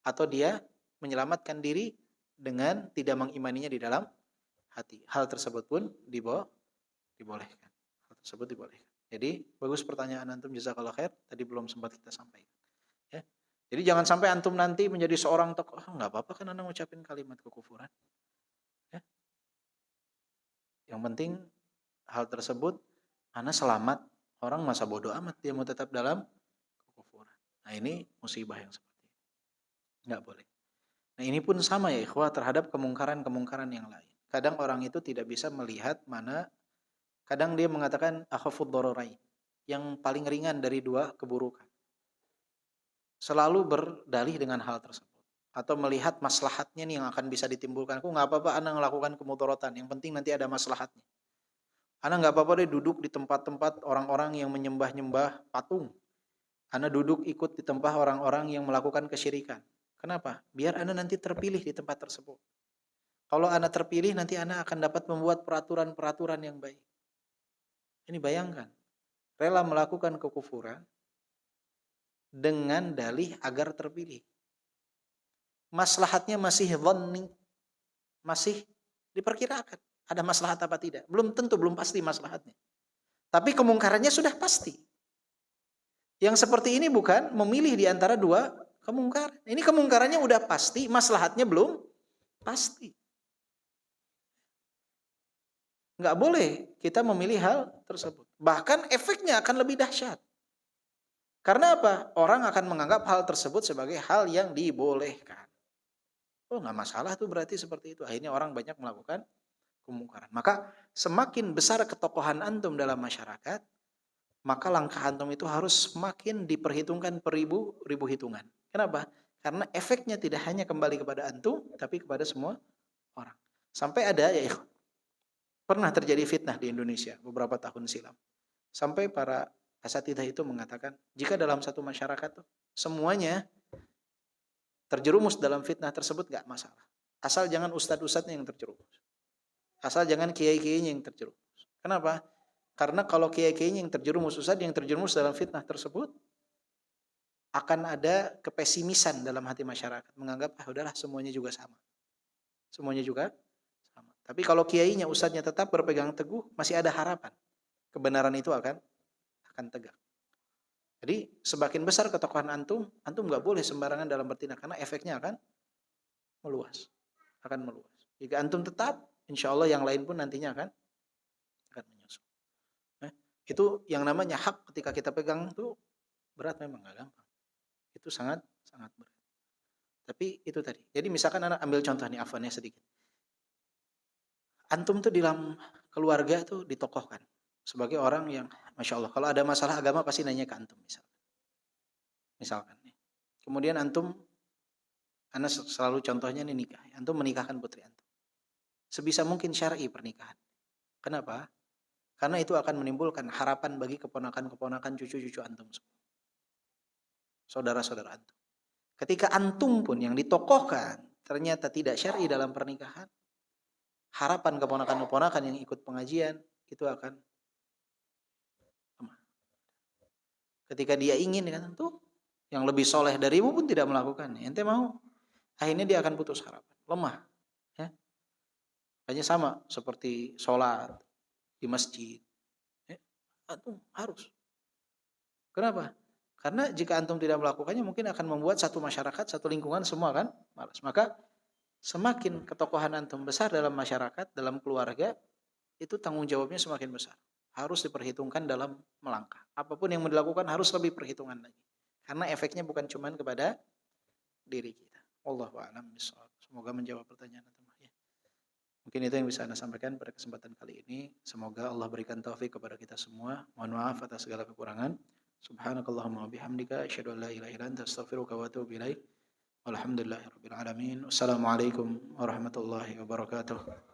atau dia menyelamatkan diri dengan tidak mengimaninya di dalam hati. Hal tersebut pun dibolehkan. Hal tersebut dibolehkan. Jadi bagus pertanyaan antum, jazakallah khair. Tadi belum sempat kita sampaikan. Ya. Jadi jangan sampai antum nanti menjadi seorang tokoh, nggak apa-apa kan anak ngucapin kalimat kekufuran. Ya. Yang penting hal tersebut anak selamat. Orang masa bodoh amat dia mau tetap dalam kekufuran. Nah ini musibah yang seperti ini. Nggak boleh. Nah ini pun sama ya ikhwah terhadap kemungkaran-kemungkaran yang lain. Kadang orang itu tidak bisa melihat mana, kadang dia mengatakan akhafud dararain, yang paling ringan dari dua keburukan. Selalu berdalih dengan hal tersebut. Atau melihat maslahatnya nih yang akan bisa ditimbulkan. Aku nggak apa-apa anak melakukan kemudaratan, yang penting nanti ada maslahatnya. Anak nggak apa-apa deh duduk di tempat-tempat orang-orang yang menyembah-nyembah patung. Anak duduk ikut di tempat orang-orang yang melakukan kesyirikan. Kenapa? Biar anak nanti terpilih di tempat tersebut. Kalau anak terpilih, nanti anak akan dapat membuat peraturan-peraturan yang baik. Ini bayangkan, rela melakukan kekufuran dengan dalih agar terpilih. Maslahatnya masih dhanni, masih diperkirakan. Ada maslahat apa tidak? Belum tentu, belum pasti maslahatnya. Tapi kemungkarannya sudah pasti. Yang seperti ini bukan memilih di antara dua kemungkaran. Ini kemungkarannya udah pasti, maslahatnya belum pasti. Nggak boleh kita memilih hal tersebut. Bahkan efeknya akan lebih dahsyat. Karena apa? Orang akan menganggap hal tersebut sebagai hal yang dibolehkan. Oh nggak masalah tuh berarti seperti itu. Akhirnya orang banyak melakukan kemungkaran. Maka semakin besar ketokohan antum dalam masyarakat, maka langkah antum itu harus semakin diperhitungkan ribu hitungan. Kenapa? Karena efeknya tidak hanya kembali kepada antum, tapi kepada semua orang. Sampai ada ya pernah terjadi fitnah di Indonesia beberapa tahun silam. Sampai para asatidzah itu mengatakan, jika dalam satu masyarakat tuh semuanya terjerumus dalam fitnah tersebut nggak masalah. Asal jangan ustadz-ustadznya yang terjerumus. Asal jangan kiai-kiainya yang terjerumus. Kenapa? Karena kalau kiai-kiainya yang terjerumus, ustadz yang terjerumus dalam fitnah tersebut, akan ada kepesimisan dalam hati masyarakat. Menganggap, udahlah semuanya juga sama. Semuanya juga sama. Tapi kalau kiainya, ustadznya tetap berpegang teguh, masih ada harapan. Kebenaran itu akan tegak. Jadi semakin besar ketokohan antum nggak boleh sembarangan dalam bertindak karena efeknya akan meluas. Jika antum tetap, insya Allah yang lain pun nantinya akan menyusul. Itu yang namanya hak ketika kita pegang tuh berat memang, nggak gampang. Itu sangat sangat berat. Tapi itu tadi. Jadi misalkan anak ambil contoh nih, afwannya sedikit. Antum tuh di dalam keluarga tuh ditokohkan sebagai orang yang Masya Allah. Kalau ada masalah agama pasti nanya ke antum misalkan. Kemudian antum, Anda selalu contohnya nih nikah. Antum menikahkan putri antum. Sebisa mungkin syar'i pernikahan. Kenapa? Karena itu akan menimbulkan harapan bagi keponakan-keponakan cucu-cucu antum semua. Saudara-saudara antum. Ketika antum pun yang ditokohkan ternyata tidak syar'i dalam pernikahan, harapan keponakan-keponakan yang ikut pengajian itu akan lemah. Ketika dia ingin kan tuh yang lebih soleh darimu pun tidak melakukannya. Ente mau? Akhirnya dia akan putus harapan, lemah. Ya. Hanya sama seperti sholat di masjid. Ya. Antum harus. Kenapa? Karena jika antum tidak melakukannya mungkin akan membuat satu masyarakat, satu lingkungan semua kan malas. Maka semakin ketokohan antum besar dalam masyarakat, dalam keluarga, itu tanggung jawabnya semakin besar. Harus diperhitungkan dalam melangkah. Apapun yang dilakukan harus lebih perhitungan lagi. Karena efeknya bukan cuma kepada diri kita. Wallahu a'lam bishawab. Semoga menjawab pertanyaan antum. Ya. Mungkin itu yang bisa Anda sampaikan pada kesempatan kali ini. Semoga Allah berikan taufik kepada kita semua. Mohon maaf atas segala kekurangan. Subhanakallahumma wabihamdika asyhadu an la ilaha illa anta astaghfiruka wa atubu ilaik. Walhamdulillahirabbil alamin. Wassalamualaikum warahmatullahi wabarakatuh.